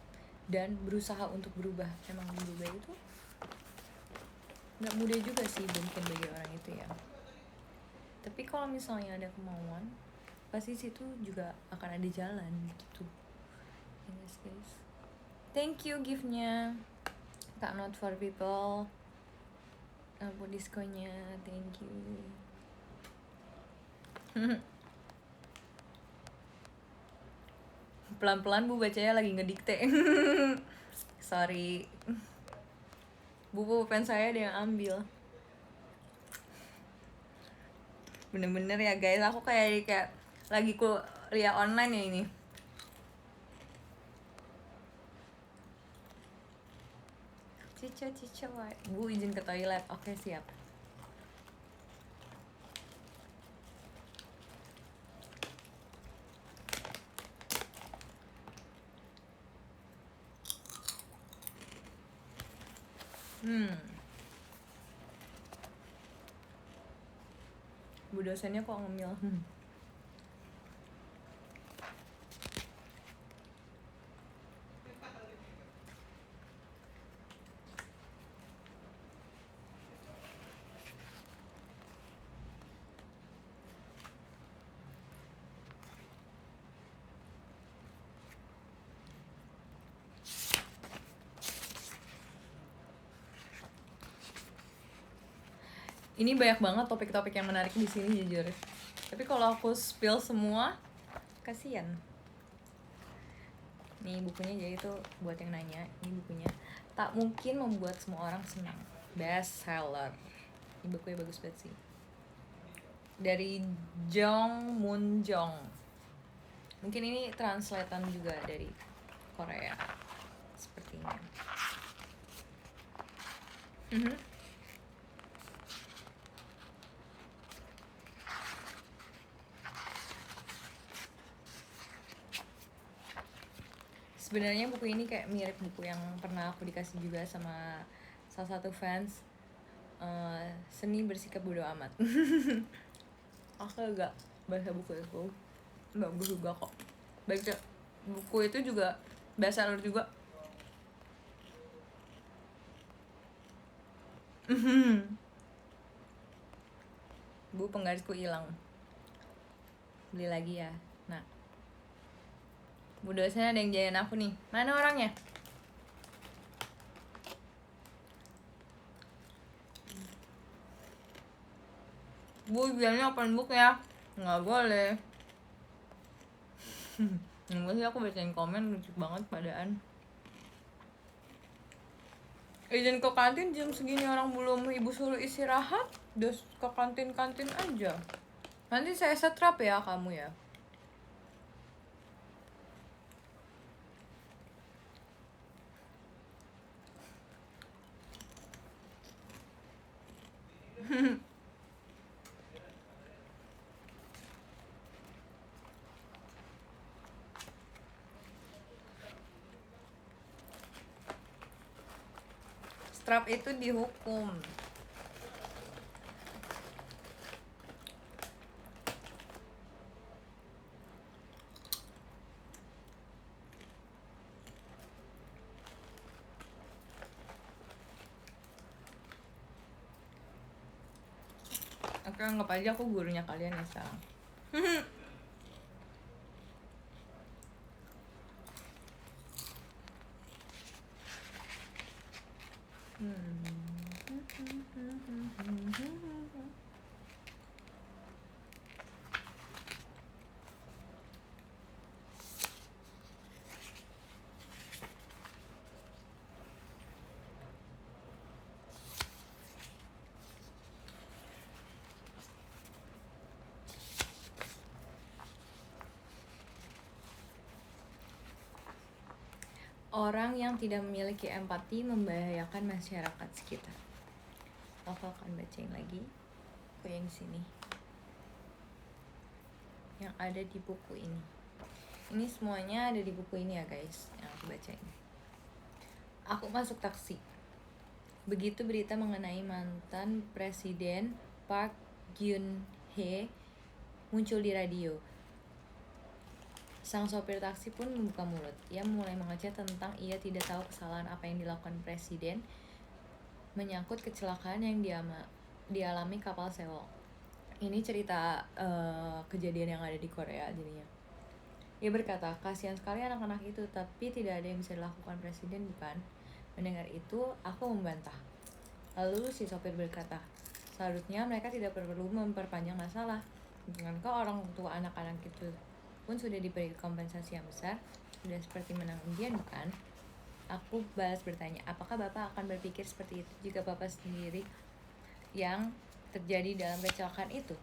Speaker 1: dan berusaha untuk berubah. Memang berubah itu nggak mudah juga sih mungkin bagi orang itu ya. Tapi kalau misalnya ada kemauan, pasti situ juga akan ada jalan gitu. Yes guys, thank you giftnya Kak Not for People, buat diskonnya, thank you. Pelan-pelan Bu bacanya lagi ngedikte. Sorry Bu, pulpen saya ada yang ambil. Bener-bener ya guys, aku kayak lagi kuliah online ya ini. Cica, Bu izin ke toilet. Oke, siap. Bu dosennya kok ngemil. Ini banyak banget topik-topik yang menarik di sini jujur. Tapi kalau aku spill semua, kasihan. Nih bukunya, jadi itu buat yang nanya. Ini bukunya Tak Mungkin Membuat Semua Orang Senang, best seller. Ini bukunya bagus banget sih. Dari Jong Moon Jong. Mungkin ini translatean juga dari Korea. Sepertinya. Sebenarnya buku ini kayak mirip buku yang pernah aku dikasih juga sama salah satu fans, Seni Bersikap Bodo Amat. Aku agak baca buku itu, bagus juga kok. Baca buku itu juga bestseller juga. Bu, penggarisku hilang. Beli lagi ya. Nah, Bu dosen ada yang jayan aku nih. Mana orangnya? Bu, bilangnya open book ya. Nggak boleh. Enggak sih, aku bacain komen lucu banget padaan. Izin ke kantin jam segini orang belum ibu suruh istirahat, terus ke kantin-kantin aja. Nanti saya setrap ya kamu ya. Strap itu dihukum. Oke, anggap aja aku gurunya kalian ya sekarang. Orang yang tidak memiliki empati membahayakan masyarakat sekitar. Aku akan bacain lagi ke yang sini, yang ada di buku ini. Ini semuanya ada di buku ini ya guys, yang aku bacain. Aku masuk taksi. Begitu berita mengenai mantan Presiden Park Geun-hye muncul di radio, sang sopir taksi pun membuka mulut. Ia mulai mengeceh tentang ia tidak tahu kesalahan apa yang dilakukan presiden menyangkut kecelakaan yang dialami kapal Sewol. Ini cerita kejadian yang ada di Korea jadinya. Ia berkata, kasihan sekali anak-anak itu, tapi tidak ada yang bisa dilakukan presiden, bukan? Mendengar itu, aku membantah. Lalu si sopir berkata, seharusnya mereka tidak perlu memperpanjang masalah. Bukankah orang tua anak-anak itu pun sudah diberi kompensasi yang besar? Sudah seperti menang undian, bukan? Aku balas bertanya, apakah Bapak akan berpikir seperti itu jika Bapak sendiri yang terjadi dalam kecelakaan itu?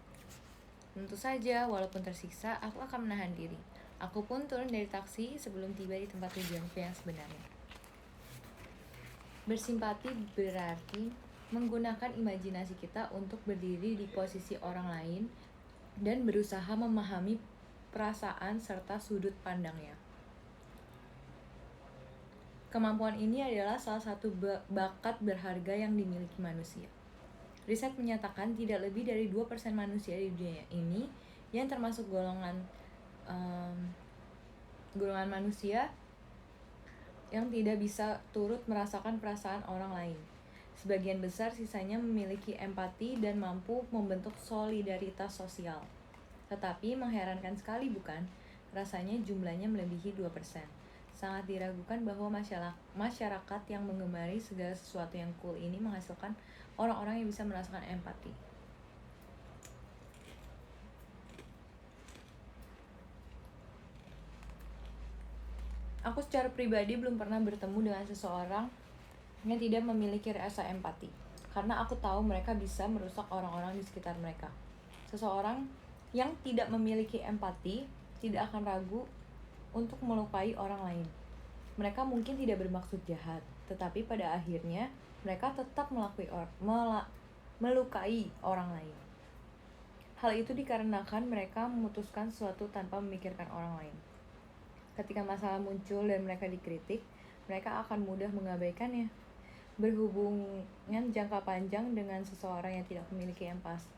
Speaker 1: Tentu saja, walaupun tersiksa, aku akan menahan diri. Aku pun turun dari taksi sebelum tiba di tempat tujuanku yang sebenarnya. Bersimpati berarti menggunakan imajinasi kita untuk berdiri di posisi orang lain dan berusaha memahami perasaan serta sudut pandangnya. Kemampuan ini adalah salah satu bakat berharga yang dimiliki manusia. Riset menyatakan tidak lebih dari 2% manusia di dunia ini yang termasuk golongan manusia yang tidak bisa turut merasakan perasaan orang lain. Sebagian besar sisanya memiliki empati dan mampu membentuk solidaritas sosial. Tetapi mengherankan sekali, bukan? Rasanya jumlahnya melebihi 2%. Sangat diragukan bahwa masyarakat yang menggemari segala sesuatu yang cool ini menghasilkan orang-orang yang bisa merasakan empati. Aku secara pribadi belum pernah bertemu dengan seseorang yang tidak memiliki rasa empati, karena aku tahu mereka bisa merusak orang-orang di sekitar mereka. Seseorang yang tidak memiliki empati tidak akan ragu untuk melukai orang lain. Mereka mungkin tidak bermaksud jahat, tetapi pada akhirnya mereka tetap melukai orang lain. Hal itu dikarenakan mereka memutuskan sesuatu tanpa memikirkan orang lain. Ketika masalah muncul dan mereka dikritik, mereka akan mudah mengabaikannya. Berhubungan jangka panjang dengan seseorang yang tidak memiliki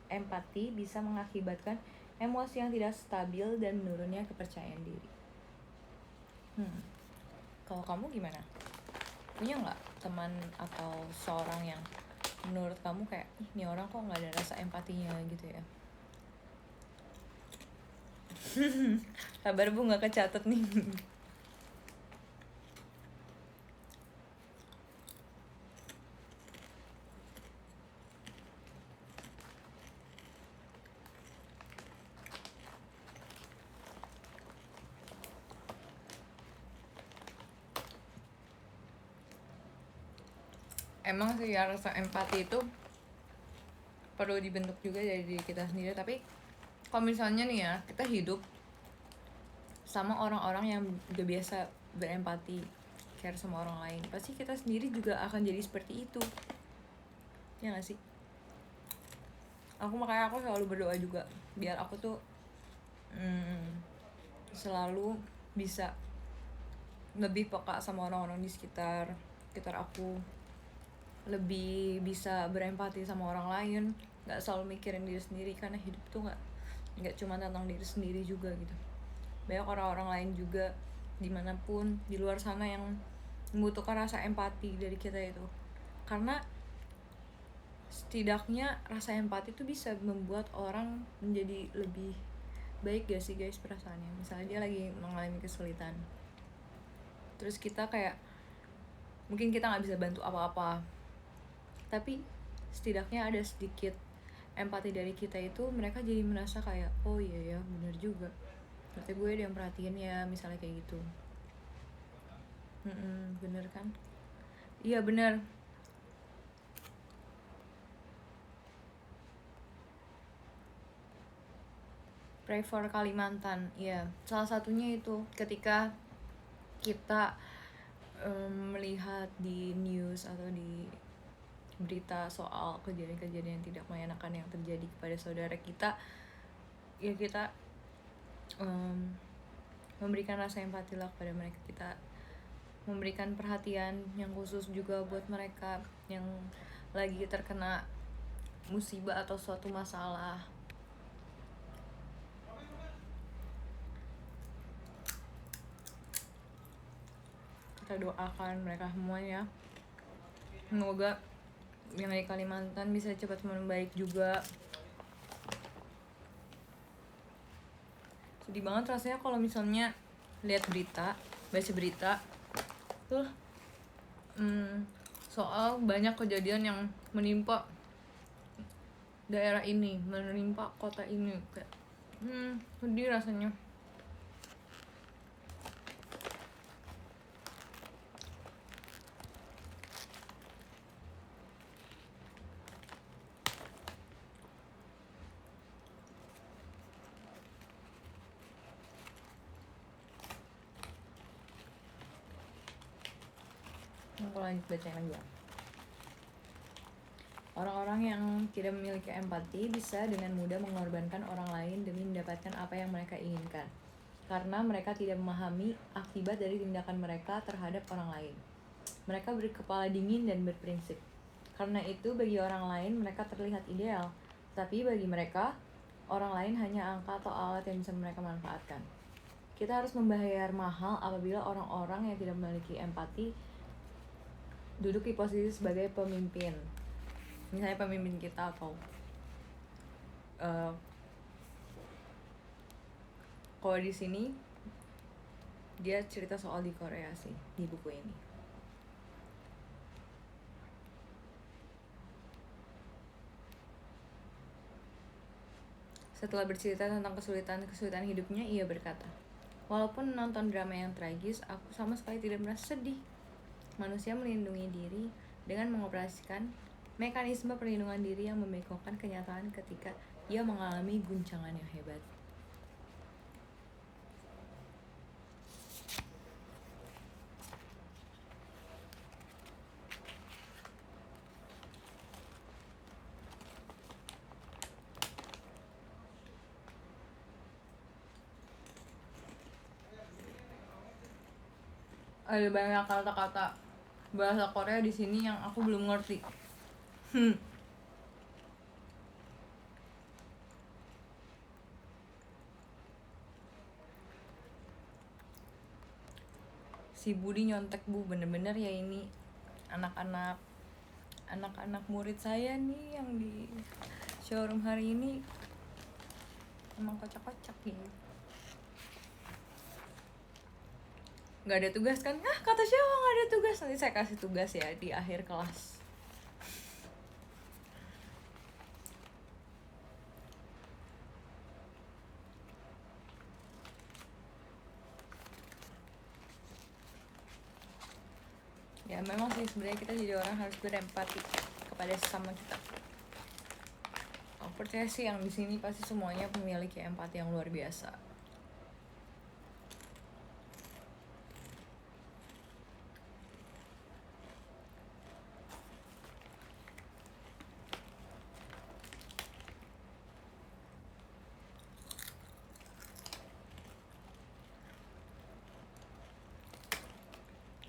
Speaker 1: empati bisa mengakibatkan emosi yang tidak stabil dan menurunnya kepercayaan diri. Kalau kamu gimana? Punya nggak teman atau seorang yang menurut kamu kayak, ini orang kok nggak ada rasa empatinya gitu ya? Kabar Bu nggak kecatet nih. Emang sih ya, rasa empati itu perlu dibentuk juga dari diri kita sendiri. Tapi kalau misalnya nih ya, kita hidup sama orang-orang yang udah biasa berempati, care sama orang lain, pasti kita sendiri juga akan jadi seperti itu, ya gak sih? Makanya aku selalu berdoa juga biar aku tuh selalu bisa lebih peka sama orang-orang di sekitar aku, lebih bisa berempati sama orang lain, nggak selalu mikirin diri sendiri, karena hidup tuh nggak cuma tentang diri sendiri juga gitu. Banyak orang-orang lain juga dimanapun di luar sana yang membutuhkan rasa empati dari kita itu, karena setidaknya rasa empati itu bisa membuat orang menjadi lebih baik gak sih guys perasaannya. Misalnya dia lagi mengalami kesulitan, terus kita kayak mungkin kita nggak bisa bantu apa-apa, tapi setidaknya ada sedikit empati dari kita itu, mereka jadi merasa kayak, oh iya ya benar juga, berarti gue ada yang perhatiin ya, misalnya kayak gitu. Bener kan? Iya bener. Pray for Kalimantan, ya salah satunya itu ketika kita melihat di news atau di berita soal kejadian-kejadian yang tidak mengenakan yang terjadi kepada saudara kita, ya kita memberikan rasa empati lah kepada mereka. Kita memberikan perhatian yang khusus juga buat mereka yang lagi terkena musibah atau suatu masalah. Kita doakan mereka semuanya, semoga yang di Kalimantan bisa cepat membaik juga. sedih banget rasanya kalau misalnya lihat berita, baca berita tuh soal banyak kejadian yang menimpa daerah ini, menimpa kota ini, kayak sedih rasanya. Aku lanjut baca lagi ya. Orang-orang yang tidak memiliki empati bisa dengan mudah mengorbankan orang lain demi mendapatkan apa yang mereka inginkan, karena mereka tidak memahami akibat dari tindakan mereka terhadap orang lain. Mereka berkepala dingin dan berprinsip. Karena itu bagi orang lain mereka terlihat ideal, tapi bagi mereka orang lain hanya angka atau alat yang bisa mereka manfaatkan. Kita harus membayar mahal apabila orang-orang yang tidak memiliki empati duduk di posisi sebagai pemimpin. Misalnya pemimpin kita atau kalau di sini dia cerita soal di Korea sih di buku ini. Setelah bercerita tentang kesulitan hidupnya, ia berkata, walaupun menonton drama yang tragis, aku sama sekali tidak merasa sedih. Manusia melindungi diri dengan mengoperasikan mekanisme perlindungan diri yang membengkokkan kenyataan ketika ia mengalami guncangan yang hebat. Ada banyak kata-kata bahasa Korea di sini yang aku belum ngerti. Si Budi nyontek bu, bener-bener ya ini anak-anak murid saya nih yang di showroom hari ini emang kocak-kocak nih. Nggak ada tugas kan? Kata siapa nggak ada tugas? Nanti saya kasih tugas ya di akhir kelas. Ya memang sih sebenarnya kita jadi orang harus berempati kepada sesama kita. Aku percaya sih yang di sini pasti semuanya memiliki empati yang luar biasa.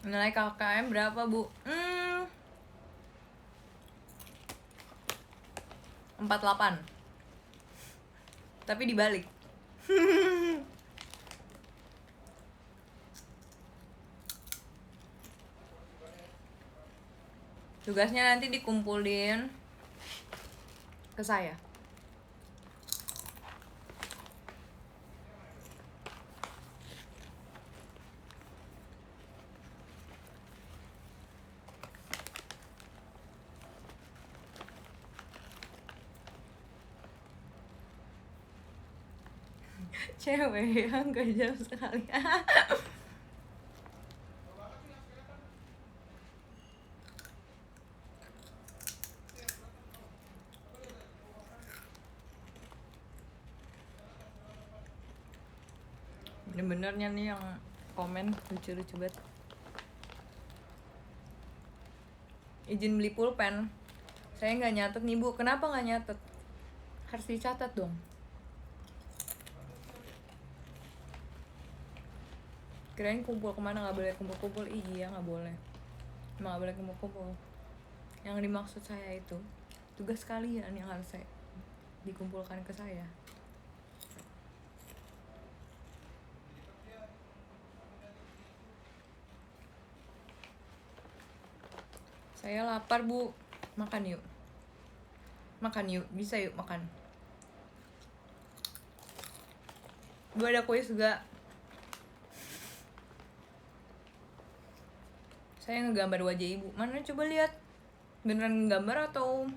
Speaker 1: Nilai KKM berapa bu? 48. Tapi dibalik. Tugasnya nanti dikumpulin ke saya. Cewek yang kejam sekali. Bener-benernya nih yang komen lucu-lucu banget. Izin beli pulpen, saya nggak nyatet nih bu. Kenapa nggak nyatet? Harus dicatat dong. Kirain kumpul kemana, nggak boleh kumpul-kumpul. Iya nggak boleh, emang nggak boleh kumpul-kumpul. Yang dimaksud saya itu tugas kalian yang harus saya dikumpulkan ke saya. Saya lapar bu, makan yuk. Makan yuk, bisa yuk makan. Gue ada kuis juga. Saya ngegambar wajah ibu. Mana coba lihat. Beneran ngegambar atau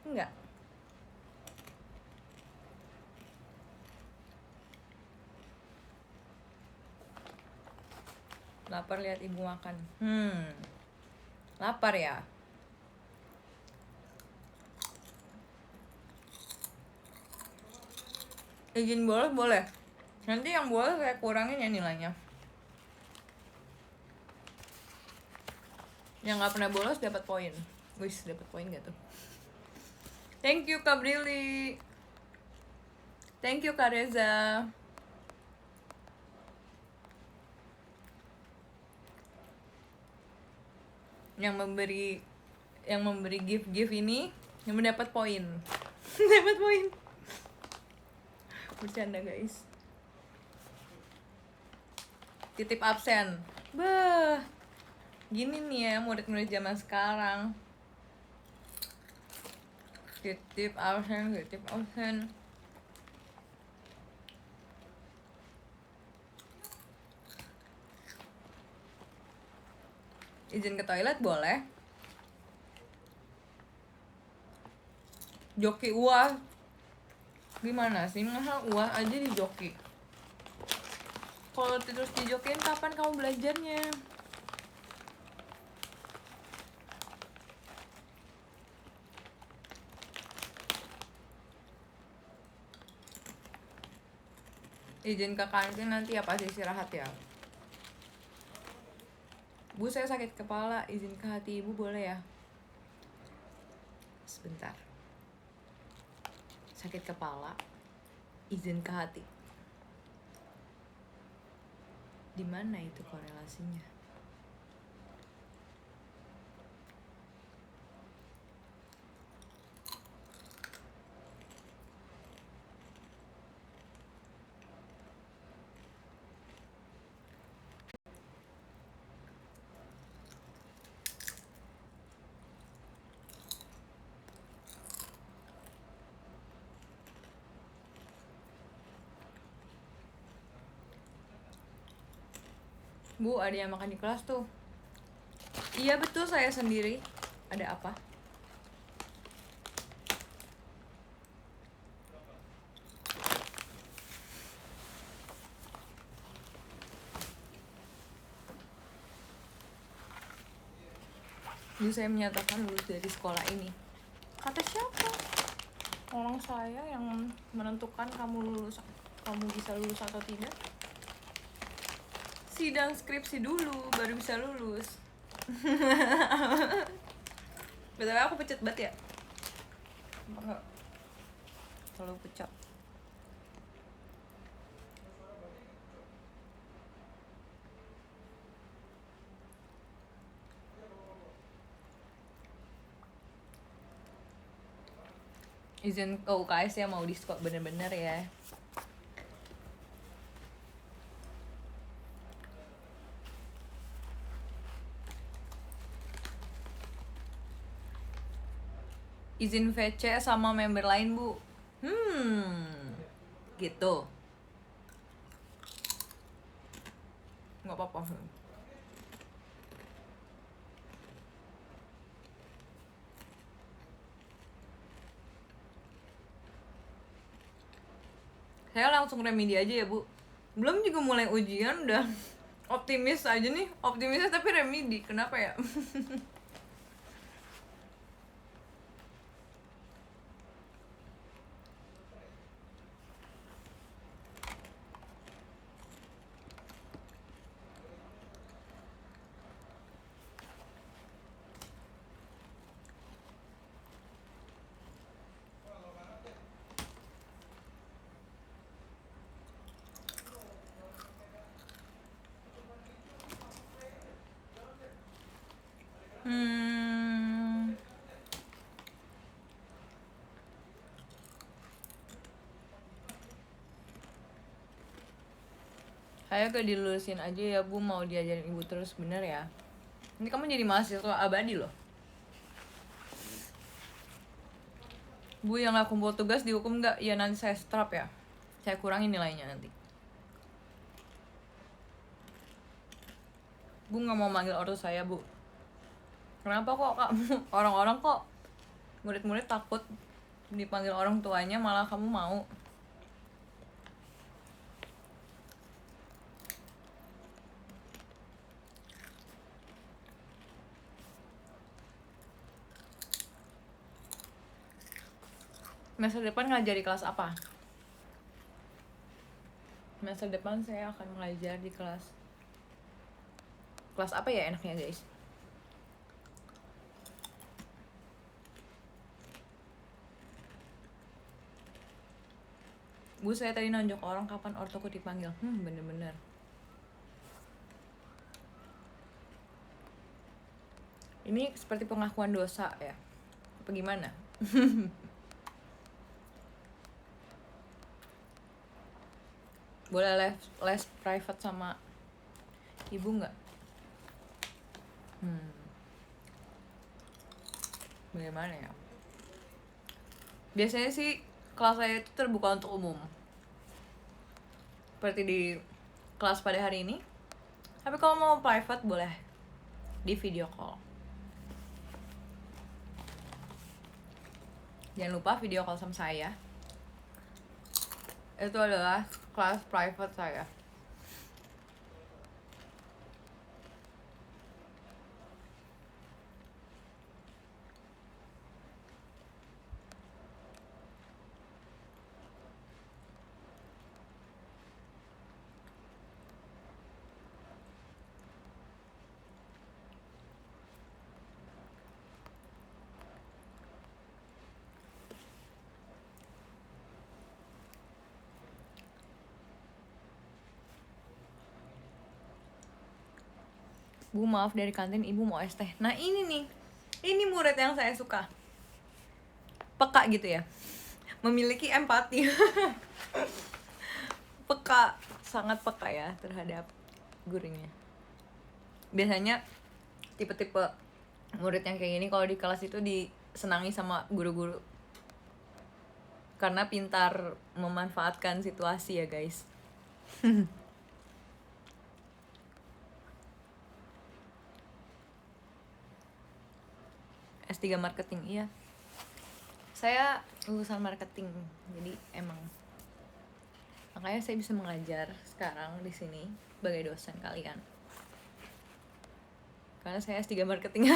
Speaker 1: enggak? Lapar lihat ibu makan. Lapar ya? Izin bolos boleh. Nanti yang bolos saya kurangin ya nilainya. Yang nggak pernah bolos dapat poin. Wis, dapat poin gak tuh? Thank you Kak Brili. Thank you Kak Reza. Yang memberi gift ini yang mendapat poin. Dapat poin. Bercanda guys. Titip absen. Bah. Gini nih ya murid-murid zaman sekarang. Titip absen. Izin ke toilet boleh. Joki uah. Gimana sih? Masa uah aja di joki? Kalau terus dijokin kapan kamu belajarnya? Izin ke kantin nanti ya pas istirahat ya. Bu saya sakit kepala, izin ke hati ibu boleh ya? Sebentar. Sakit kepala, izin ke hati. Di mana itu korelasinya? Bu, ada yang makan di kelas tuh. Iya betul, saya sendiri. Ada apa? Bu, saya menyatakan lulus dari sekolah ini. Kata siapa? Orang saya yang menentukan kamu bisa lulus atau tidak. Sidang skripsi dulu baru bisa lulus. Betul, aku pecut banget ya. Enggak. Kalau pecat. Izin ke UKS ya, mau diskon bener-bener ya. Izin VC sama member lain bu. Gitu. Nggak apa-apa. Saya langsung remedi aja ya bu. Belum juga mulai ujian udah optimis aja nih. Optimisnya tapi remedi. Kenapa ya? Saya gak dilulusin aja ya bu, mau diajarin ibu terus, bener ya? Ini kamu jadi mahasiswa abadi loh. Bu, yang gak kumpul tugas dihukum gak? Ya nanti saya strap ya. Saya kurangi nilainya nanti. Bu nggak mau manggil ortu saya, Bu. Kenapa kok kamu? Orang-orang kok murid-murid takut dipanggil orang tuanya, malah kamu mau. Semester depan ngajar di kelas apa? Semester depan saya akan mengajar di kelas apa ya enaknya, guys? Bu, saya tadi nonjok orang, kapan ortoku dipanggil? Bener-bener. Ini seperti pengakuan dosa ya? Apa gimana? Boleh les private sama ibu nggak? Bagaimana ya? Biasanya sih kelas saya itu terbuka untuk umum, seperti di kelas pada hari ini. Tapi kalau mau private boleh di video call. Jangan lupa video call sama saya. Itu adalah kelas private saya. Bu, maaf dari kantin, ibu mau es teh. Nah ini nih, ini murid yang saya suka. Peka gitu ya, memiliki empati. Peka, sangat peka ya terhadap gurunya. Biasanya tipe-tipe murid yang kayak gini kalau di kelas itu disenangi sama guru-guru, karena pintar memanfaatkan situasi ya guys. S3 marketing, iya. Saya lulusan marketing, jadi emang makanya saya bisa mengajar sekarang di sini sebagai dosen kalian. Karena saya S3 marketing.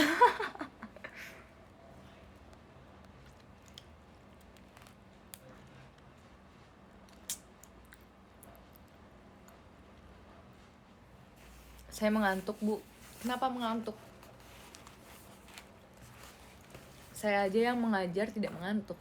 Speaker 1: Saya mengantuk, Bu. Kenapa mengantuk? Saya aja yang mengajar tidak mengantuk.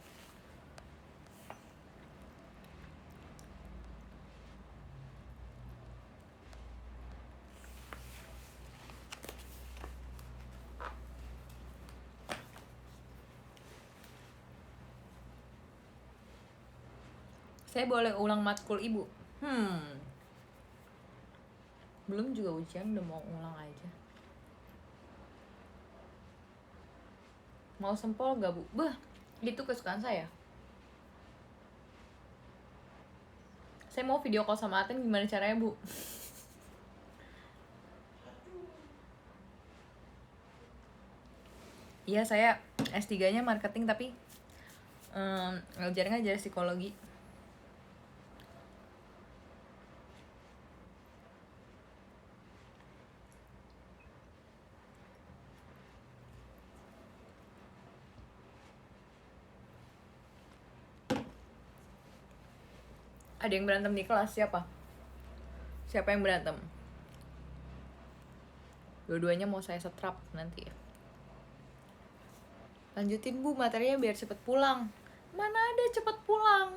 Speaker 1: Saya boleh ulang matkul ibu? Belum juga ujian udah mau ulang aja. Mau sempol gak, Bu? Bah, itu kesukaan saya. Saya mau video call sama Aten, gimana caranya, Bu? Iya, saya S3-nya marketing tapi ngajar psikologi. Ada yang berantem di kelas, siapa? Siapa yang berantem? Dua-duanya mau saya setrap nanti ya. Lanjutin, Bu, materinya biar cepet pulang. Mana ada cepet pulang?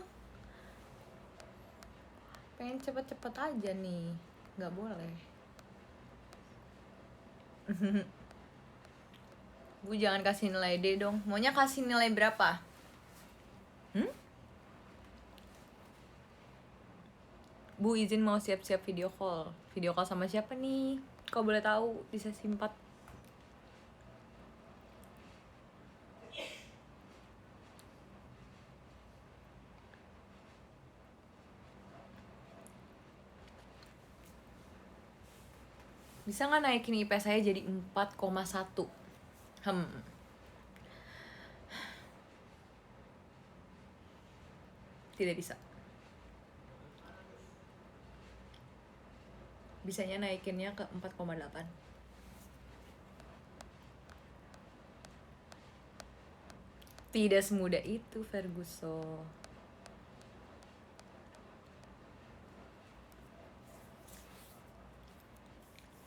Speaker 1: Pengen cepet-cepet aja nih. Gak boleh. Bu, jangan kasih nilai D dong. Maunya kasih nilai berapa? Bu, izin mau siap-siap video call. Video call sama siapa nih? Kau boleh tahu di sesi 4. Bisa nggak naikin IP saya jadi 4,1? Tidak bisa. Bisanya naikinnya ke 4,8. Tidak semudah itu, Ferguson.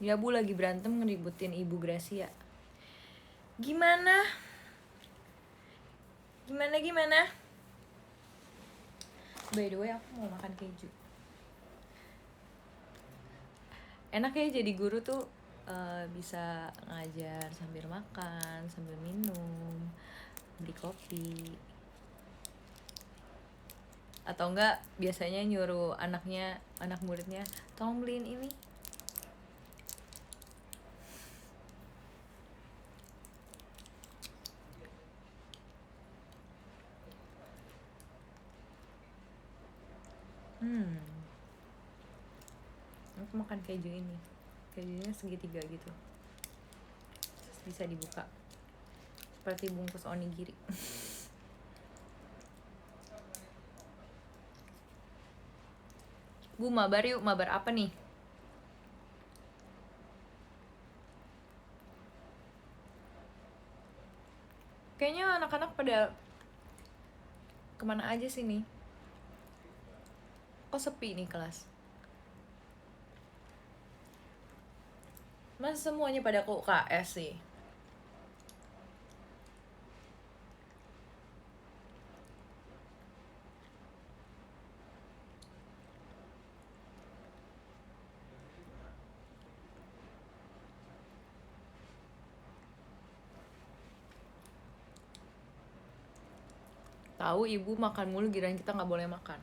Speaker 1: Ya Bu, lagi berantem ngeributin Ibu Gracia. Gimana? By the way, aku mau makan keju. Enak ya jadi guru tuh, bisa ngajar sambil makan, sambil minum, beli kopi. Atau enggak biasanya nyuruh anak muridnya, tolong beliin ini. Aku makan keju ini. Kejunya segitiga gitu. Terus bisa dibuka. Seperti bungkus onigiri. Bu, mabar yuk. Mabar apa nih? Kayaknya anak-anak pada kemana aja sih nih? Kok sepi nih kelas? Masa semuanya pada ke UKS sih? Tahu ibu makan mulu, giliran kita nggak boleh makan.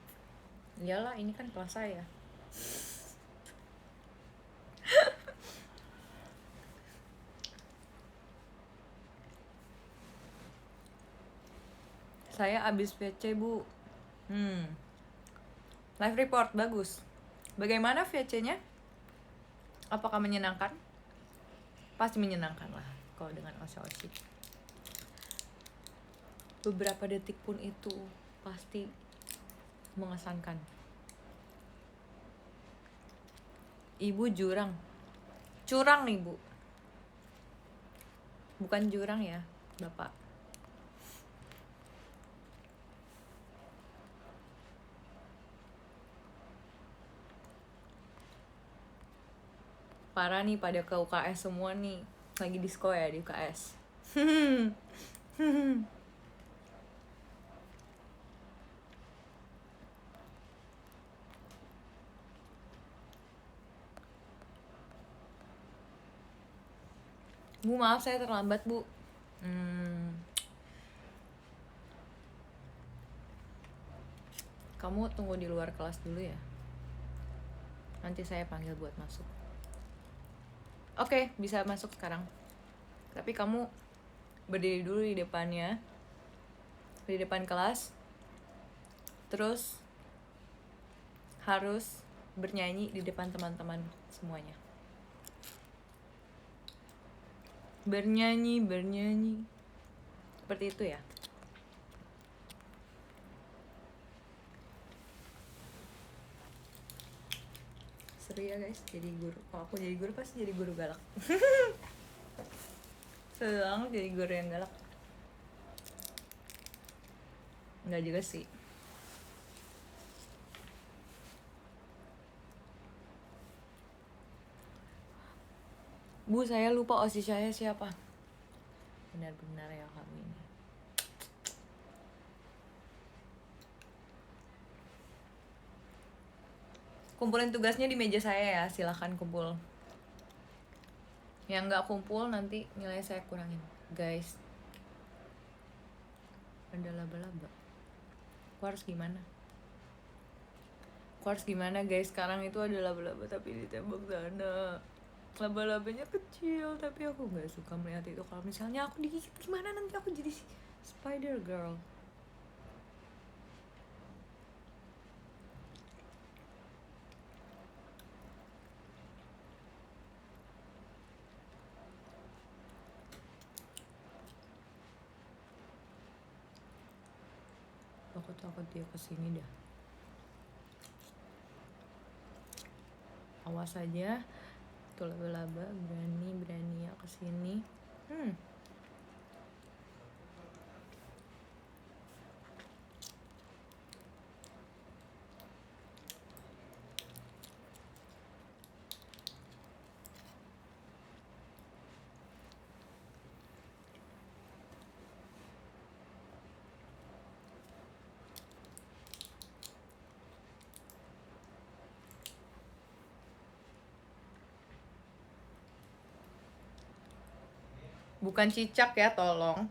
Speaker 1: Iyalah, ini kan kelas saya. Saya abis VC, Bu. Live report bagus. Bagaimana VC-nya? Apakah menyenangkan? Pasti menyenangkan lah kalau dengan Oshi. Beberapa detik pun itu pasti mengesankan. Ibu curang Ibu. Bukan jurang ya, Bapak. Parah nih, pada ke UKS semua nih. Lagi disko ya di UKS. Bu, maaf saya terlambat, Bu. Kamu tunggu di luar kelas dulu ya. Nanti saya panggil buat masuk. Oke, bisa masuk sekarang. Tapi kamu berdiri dulu di depannya. Di depan kelas. Terus harus bernyanyi di depan teman-teman semuanya. Bernyanyi. Seperti itu ya. Seru ya guys jadi guru. Kalau aku jadi guru pasti jadi guru galak. Seru banget jadi guru yang galak. Enggak juga sih. Bu, saya lupa OSIS saya siapa. Benar-benar ya kamu ini. Kumpulin tugasnya di meja saya ya, silahkan kumpul. Yang nggak kumpul nanti nilai saya kurangin, guys. Ada laba-laba. Aku harus gimana guys? Sekarang itu ada laba-laba tapi di tembok sana. Laba-labanya kecil tapi aku nggak suka melihat itu. Kalau misalnya aku digigit gimana, nanti aku jadi spider girl. takut dia kesini dah. Awas aja tuh laba-laba berani ya kesini. Bukan cicak ya, tolong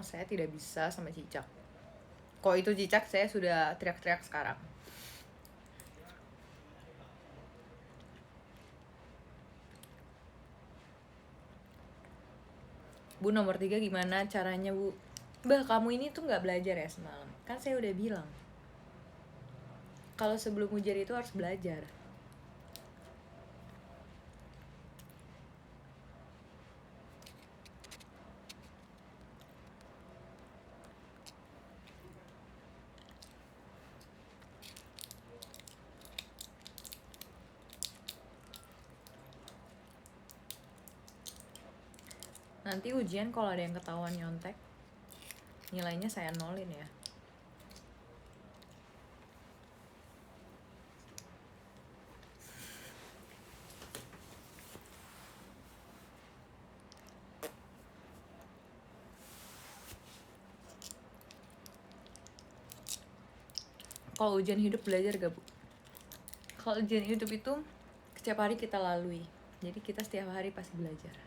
Speaker 1: saya tidak bisa sama cicak. Kalau itu cicak saya sudah teriak-teriak sekarang. Bu, nomor 3 gimana caranya, Bu? Bah, kamu ini tuh nggak belajar ya semalam. Kan saya udah bilang, kalau sebelum ujian itu harus belajar. Nanti ujian kalau ada yang ketahuan nyontek, nilainya saya nolin ya. Kalau ujian hidup belajar gak, Bu? Kalau ujian hidup itu setiap hari kita lalui. Jadi kita setiap hari pasti belajar.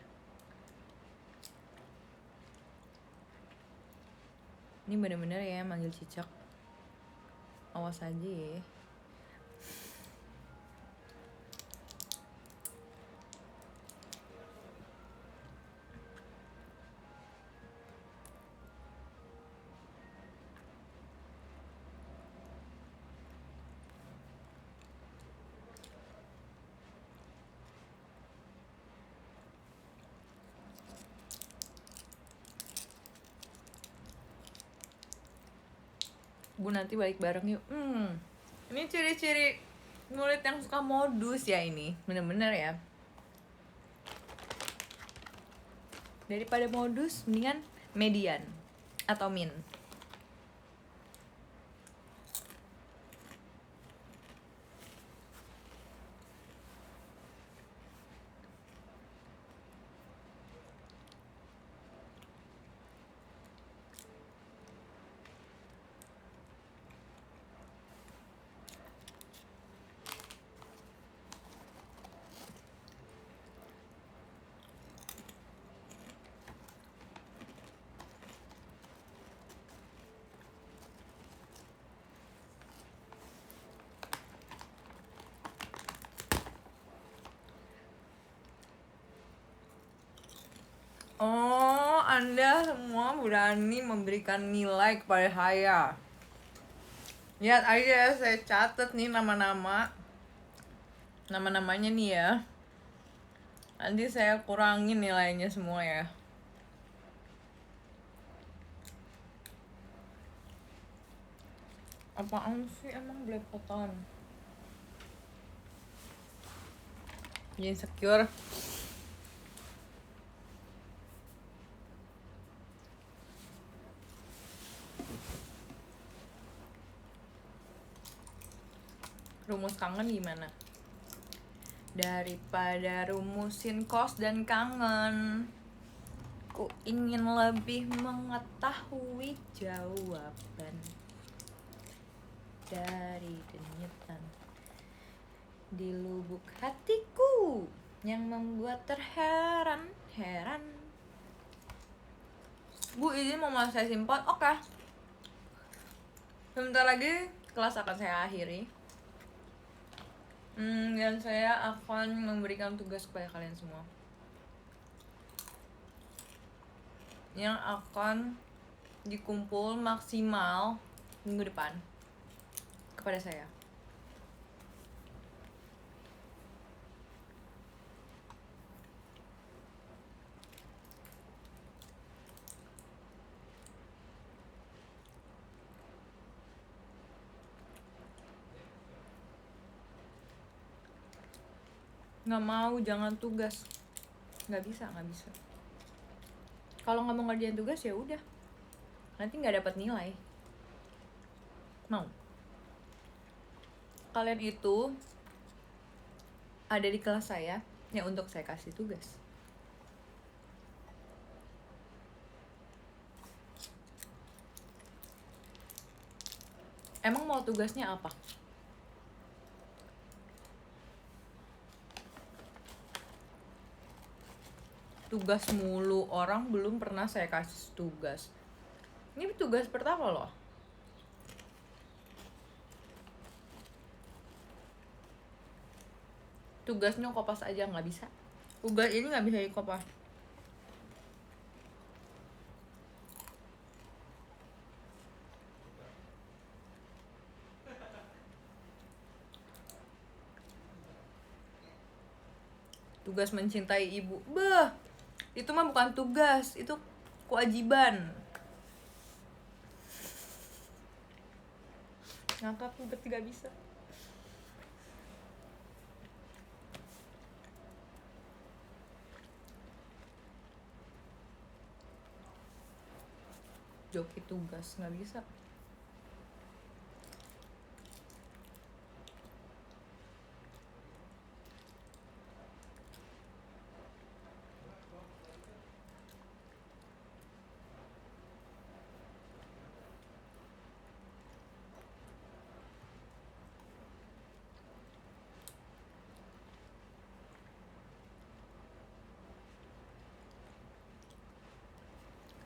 Speaker 1: Ini bener-bener ya manggil cicak. Awas aja ya. Bu, nanti balik bareng yuk. Ini ciri-ciri murid yang suka modus ya ini. Bener-bener ya. Daripada modus, mendingan median atau min. Oh, Anda semua berani memberikan nilai kepada saya. Lihat aja ya, saya catat nih nama-namanya nih ya. Nanti saya kurangin nilainya semua ya. Apaan sih emang belepotan? Insecure. Rumus kangen gimana? Daripada rumusin kos dan kangen, ku ingin lebih mengetahui jawaban dari denyutan di lubuk hatiku yang membuat terheran-heran. Bu, izin mau saya simpan? Oke. Sebentar lagi kelas akan saya akhiri. Dan saya akan memberikan tugas kepada kalian semua yang akan dikumpul maksimal minggu depan kepada saya. Nggak mau, jangan tugas. Nggak bisa. Kalau nggak mau ngerjain tugas ya udah, nanti nggak dapat nilai. Mau? Kalian itu ada di kelas saya ya untuk saya kasih tugas. Emang mau tugasnya apa? Tugas mulu, orang belum pernah saya kasih tugas. Ini tugas pertama loh. Tugasnya kopas aja nggak bisa. Tugas ini nggak bisa dikopas. Tugas mencintai ibu, beh, itu mah bukan tugas, itu kewajiban. Ngangkat berarti gak bisa. Joki tugas nggak bisa.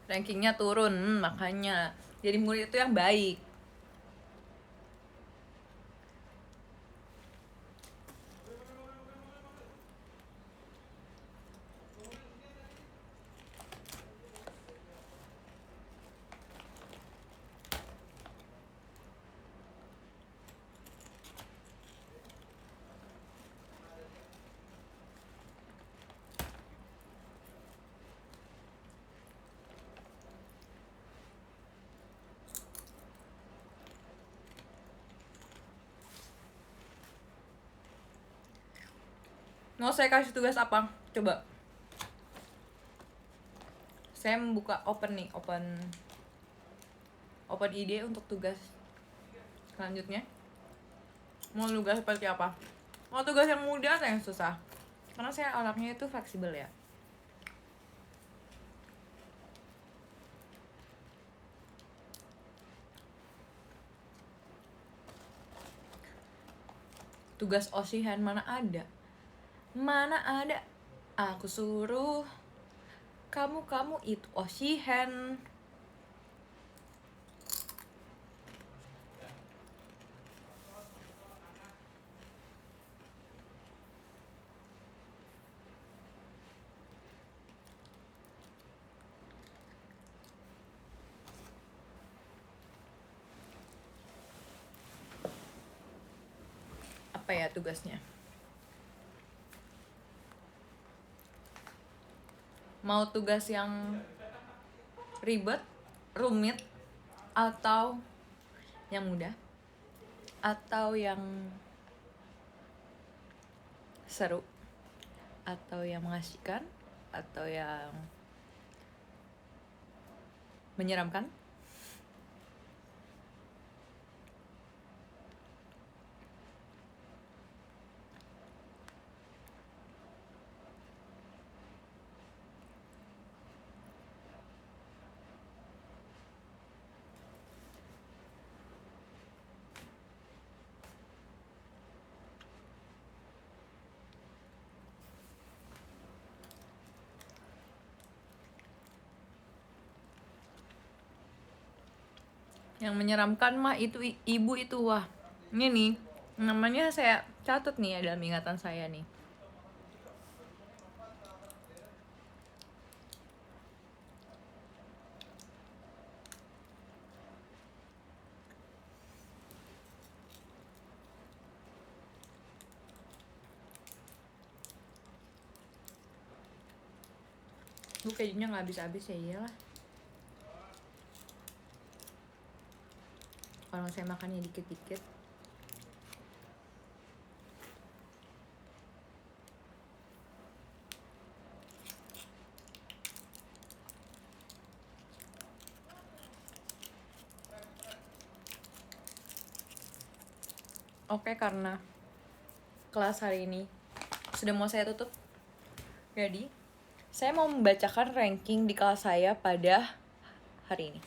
Speaker 1: Rankingnya turun, makanya jadi murid itu yang baik. Mau saya kasih tugas apa? Coba. Saya membuka open nih, open ide untuk tugas selanjutnya. Mau tugas seperti apa? Mau tugas yang mudah atau yang susah? Karena saya anaknya itu fleksibel ya. Tugas osihan mana ada? Mana ada? Aku suruh kamu itu osihan. Apa ya tugasnya? Mau tugas yang ribet, rumit, atau yang mudah, atau yang seru, atau yang mengasihkan, atau yang menyeramkan? Yang menyeramkan mah itu ibu itu, wah. Ini nih, namanya saya catat nih ya dalam ingatan saya nih. Lu kejunya nggak habis-habis ya, iyalah. Kalau saya makannya dikit-dikit. Oke, karena kelas hari ini sudah mau saya tutup, jadi saya mau membacakan ranking di kelas saya pada hari ini.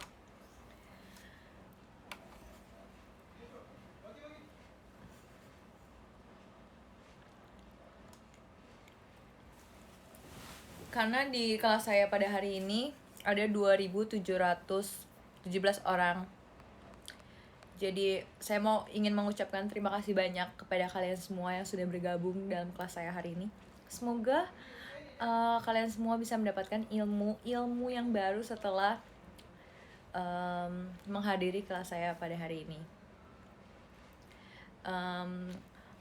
Speaker 1: Karena di kelas saya pada hari ini ada 2.717 orang. Jadi saya ingin mengucapkan terima kasih banyak kepada kalian semua yang sudah bergabung dalam kelas saya hari ini. Semoga kalian semua bisa mendapatkan ilmu yang baru setelah menghadiri kelas saya pada hari ini.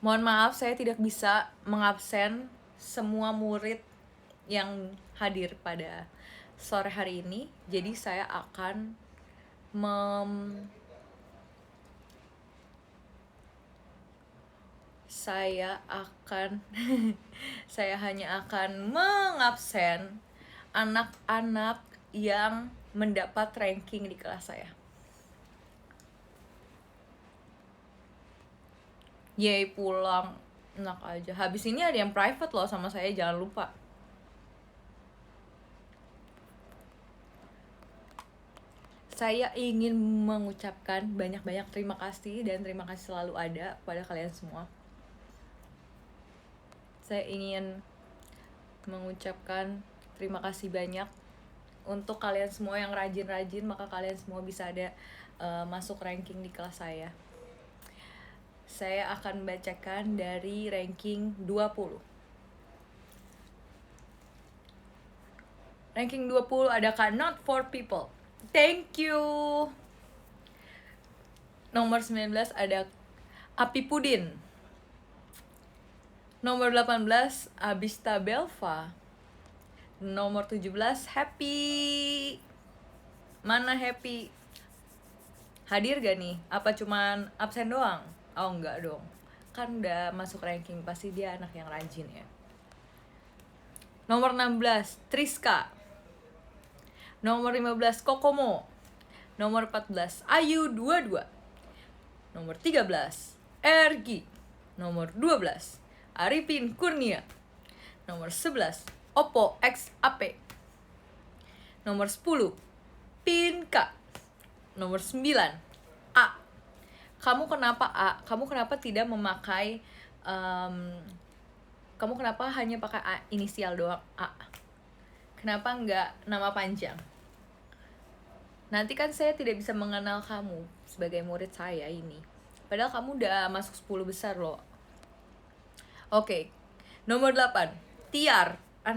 Speaker 1: Mohon maaf saya tidak bisa mengabsen semua murid yang hadir pada sore hari ini. Jadi saya akan saya hanya akan mengabsen anak-anak yang mendapat ranking di kelas saya. Yeay, pulang. Enak aja. Habis ini ada yang private loh sama saya, jangan lupa. Saya ingin mengucapkan banyak-banyak terima kasih, dan terima kasih selalu ada kepada kalian semua. Saya ingin mengucapkan terima kasih banyak untuk kalian semua yang rajin-rajin, maka kalian semua bisa ada masuk ranking di kelas saya. Saya akan bacakan dari ranking 20. Ranking 20 ada Kak Not For People. Thank you. Nomor 19 ada Api Pudin. Nomor 18 Abista Belva. Nomor 17 Happy. Mana Happy? Hadir gak nih? Apa cuman absen doang? Oh enggak dong, kan udah masuk ranking, pasti dia anak yang rajin ya. Nomor 16 Triska. Nomor 15 Kokomo. Nomor 14 Ayu 22. Nomor 13 Ergi. Nomor 12 Arifin Kurnia. Nomor 11 Oppo X AP. Nomor 10 Pinka. Nomor 9 A. Kamu kenapa A? Kamu kenapa tidak memakai kamu kenapa hanya pakai A, inisial doang A? Kenapa enggak nama panjang? Nanti kan saya tidak bisa mengenal kamu sebagai murid saya ini. Padahal kamu udah masuk 10 besar loh. Oke. Nomor 8 Tiar _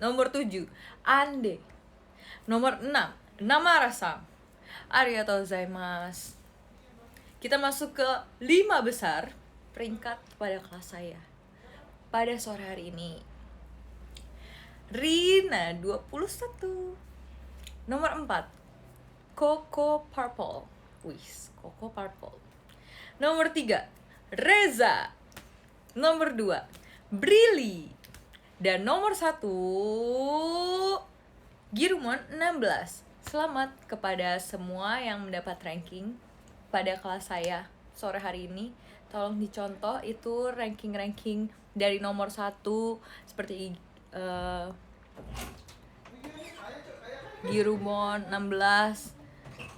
Speaker 1: Nomor 7 Ande. Nomor 6 Namarasa. Arigatou gozaimasu. Kita masuk ke 5 besar peringkat pada kelas saya pada sore hari ini. Rina 21. Nomor 4 Coco Purple. Coco Purple. Nomor 3 Reza. Nomor 2 Brili. Dan nomor 1 Girumon 16. Selamat kepada semua yang mendapat ranking pada kelas saya sore hari ini. Tolong dicontoh itu ranking-ranking dari nomor 1 seperti Girumon 16,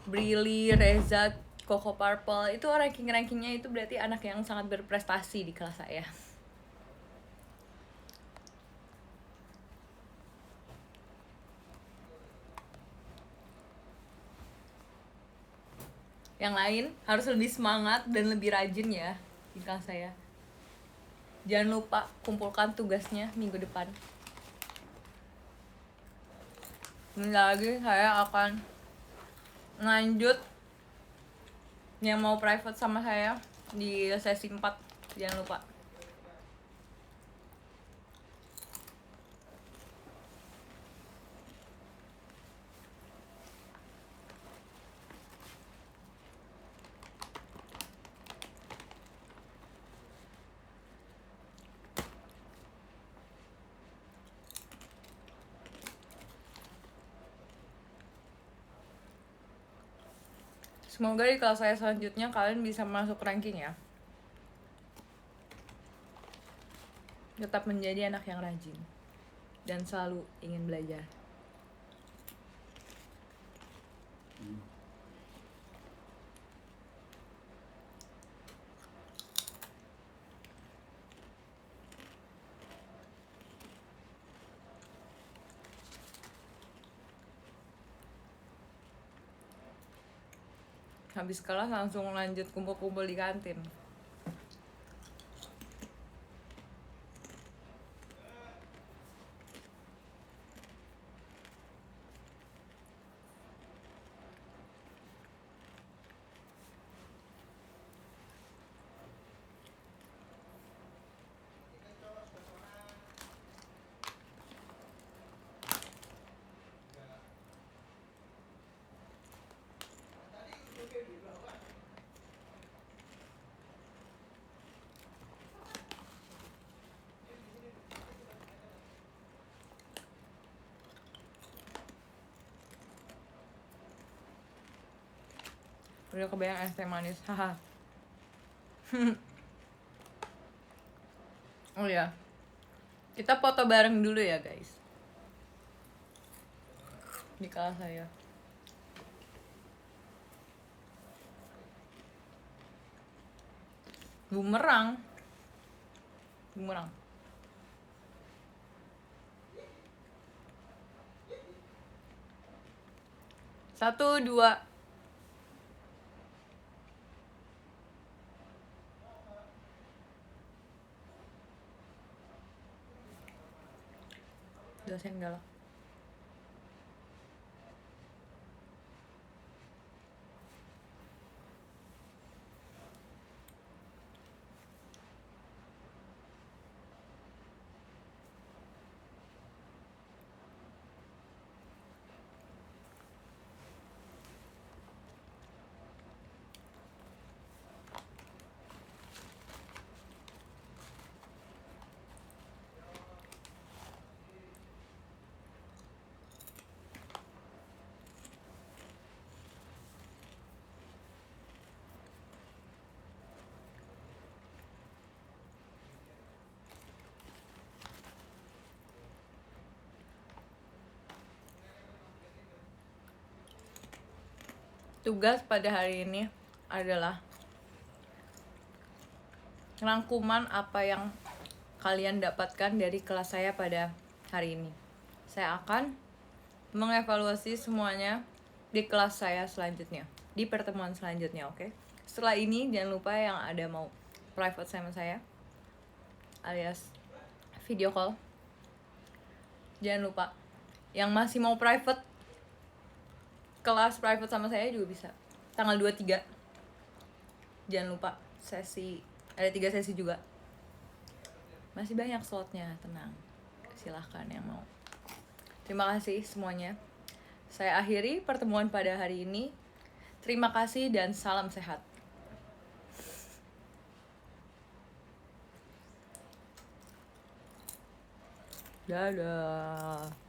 Speaker 1: Brili, Reza, Coco Purple. Itu ranking-rankingnya itu berarti anak yang sangat berprestasi di kelas saya. Yang lain harus lebih semangat dan lebih rajin ya di kelas saya. Jangan lupa kumpulkan tugasnya minggu depan. Bentar lagi saya akan lanjut yang mau private sama saya di sesi 4. Jangan lupa. Semoga di kelas saya selanjutnya kalian bisa masuk ranking ya. tetap menjadi anak yang rajin dan selalu ingin belajar. Habis kelas langsung lanjut kumpul-kumpul di kantin. Udah kebayang es teh manis, haha. Oh ya, kita foto bareng dulu ya guys di kelas saya. Bumerang. 1, 2. Dosen galak. Tugas pada hari ini adalah rangkuman apa yang kalian dapatkan dari kelas saya pada hari ini. Saya akan mengevaluasi semuanya di kelas saya selanjutnya, di pertemuan selanjutnya, oke? Setelah ini jangan lupa yang ada mau private sama saya alias video call. Jangan lupa yang masih mau private, kelas private sama saya juga bisa. Tanggal 23. Jangan lupa sesi, ada 3 sesi juga. Masih banyak slotnya, tenang. Silahkan yang mau. Terima kasih semuanya. Saya akhiri pertemuan pada hari ini. Terima kasih dan salam sehat. Dadah.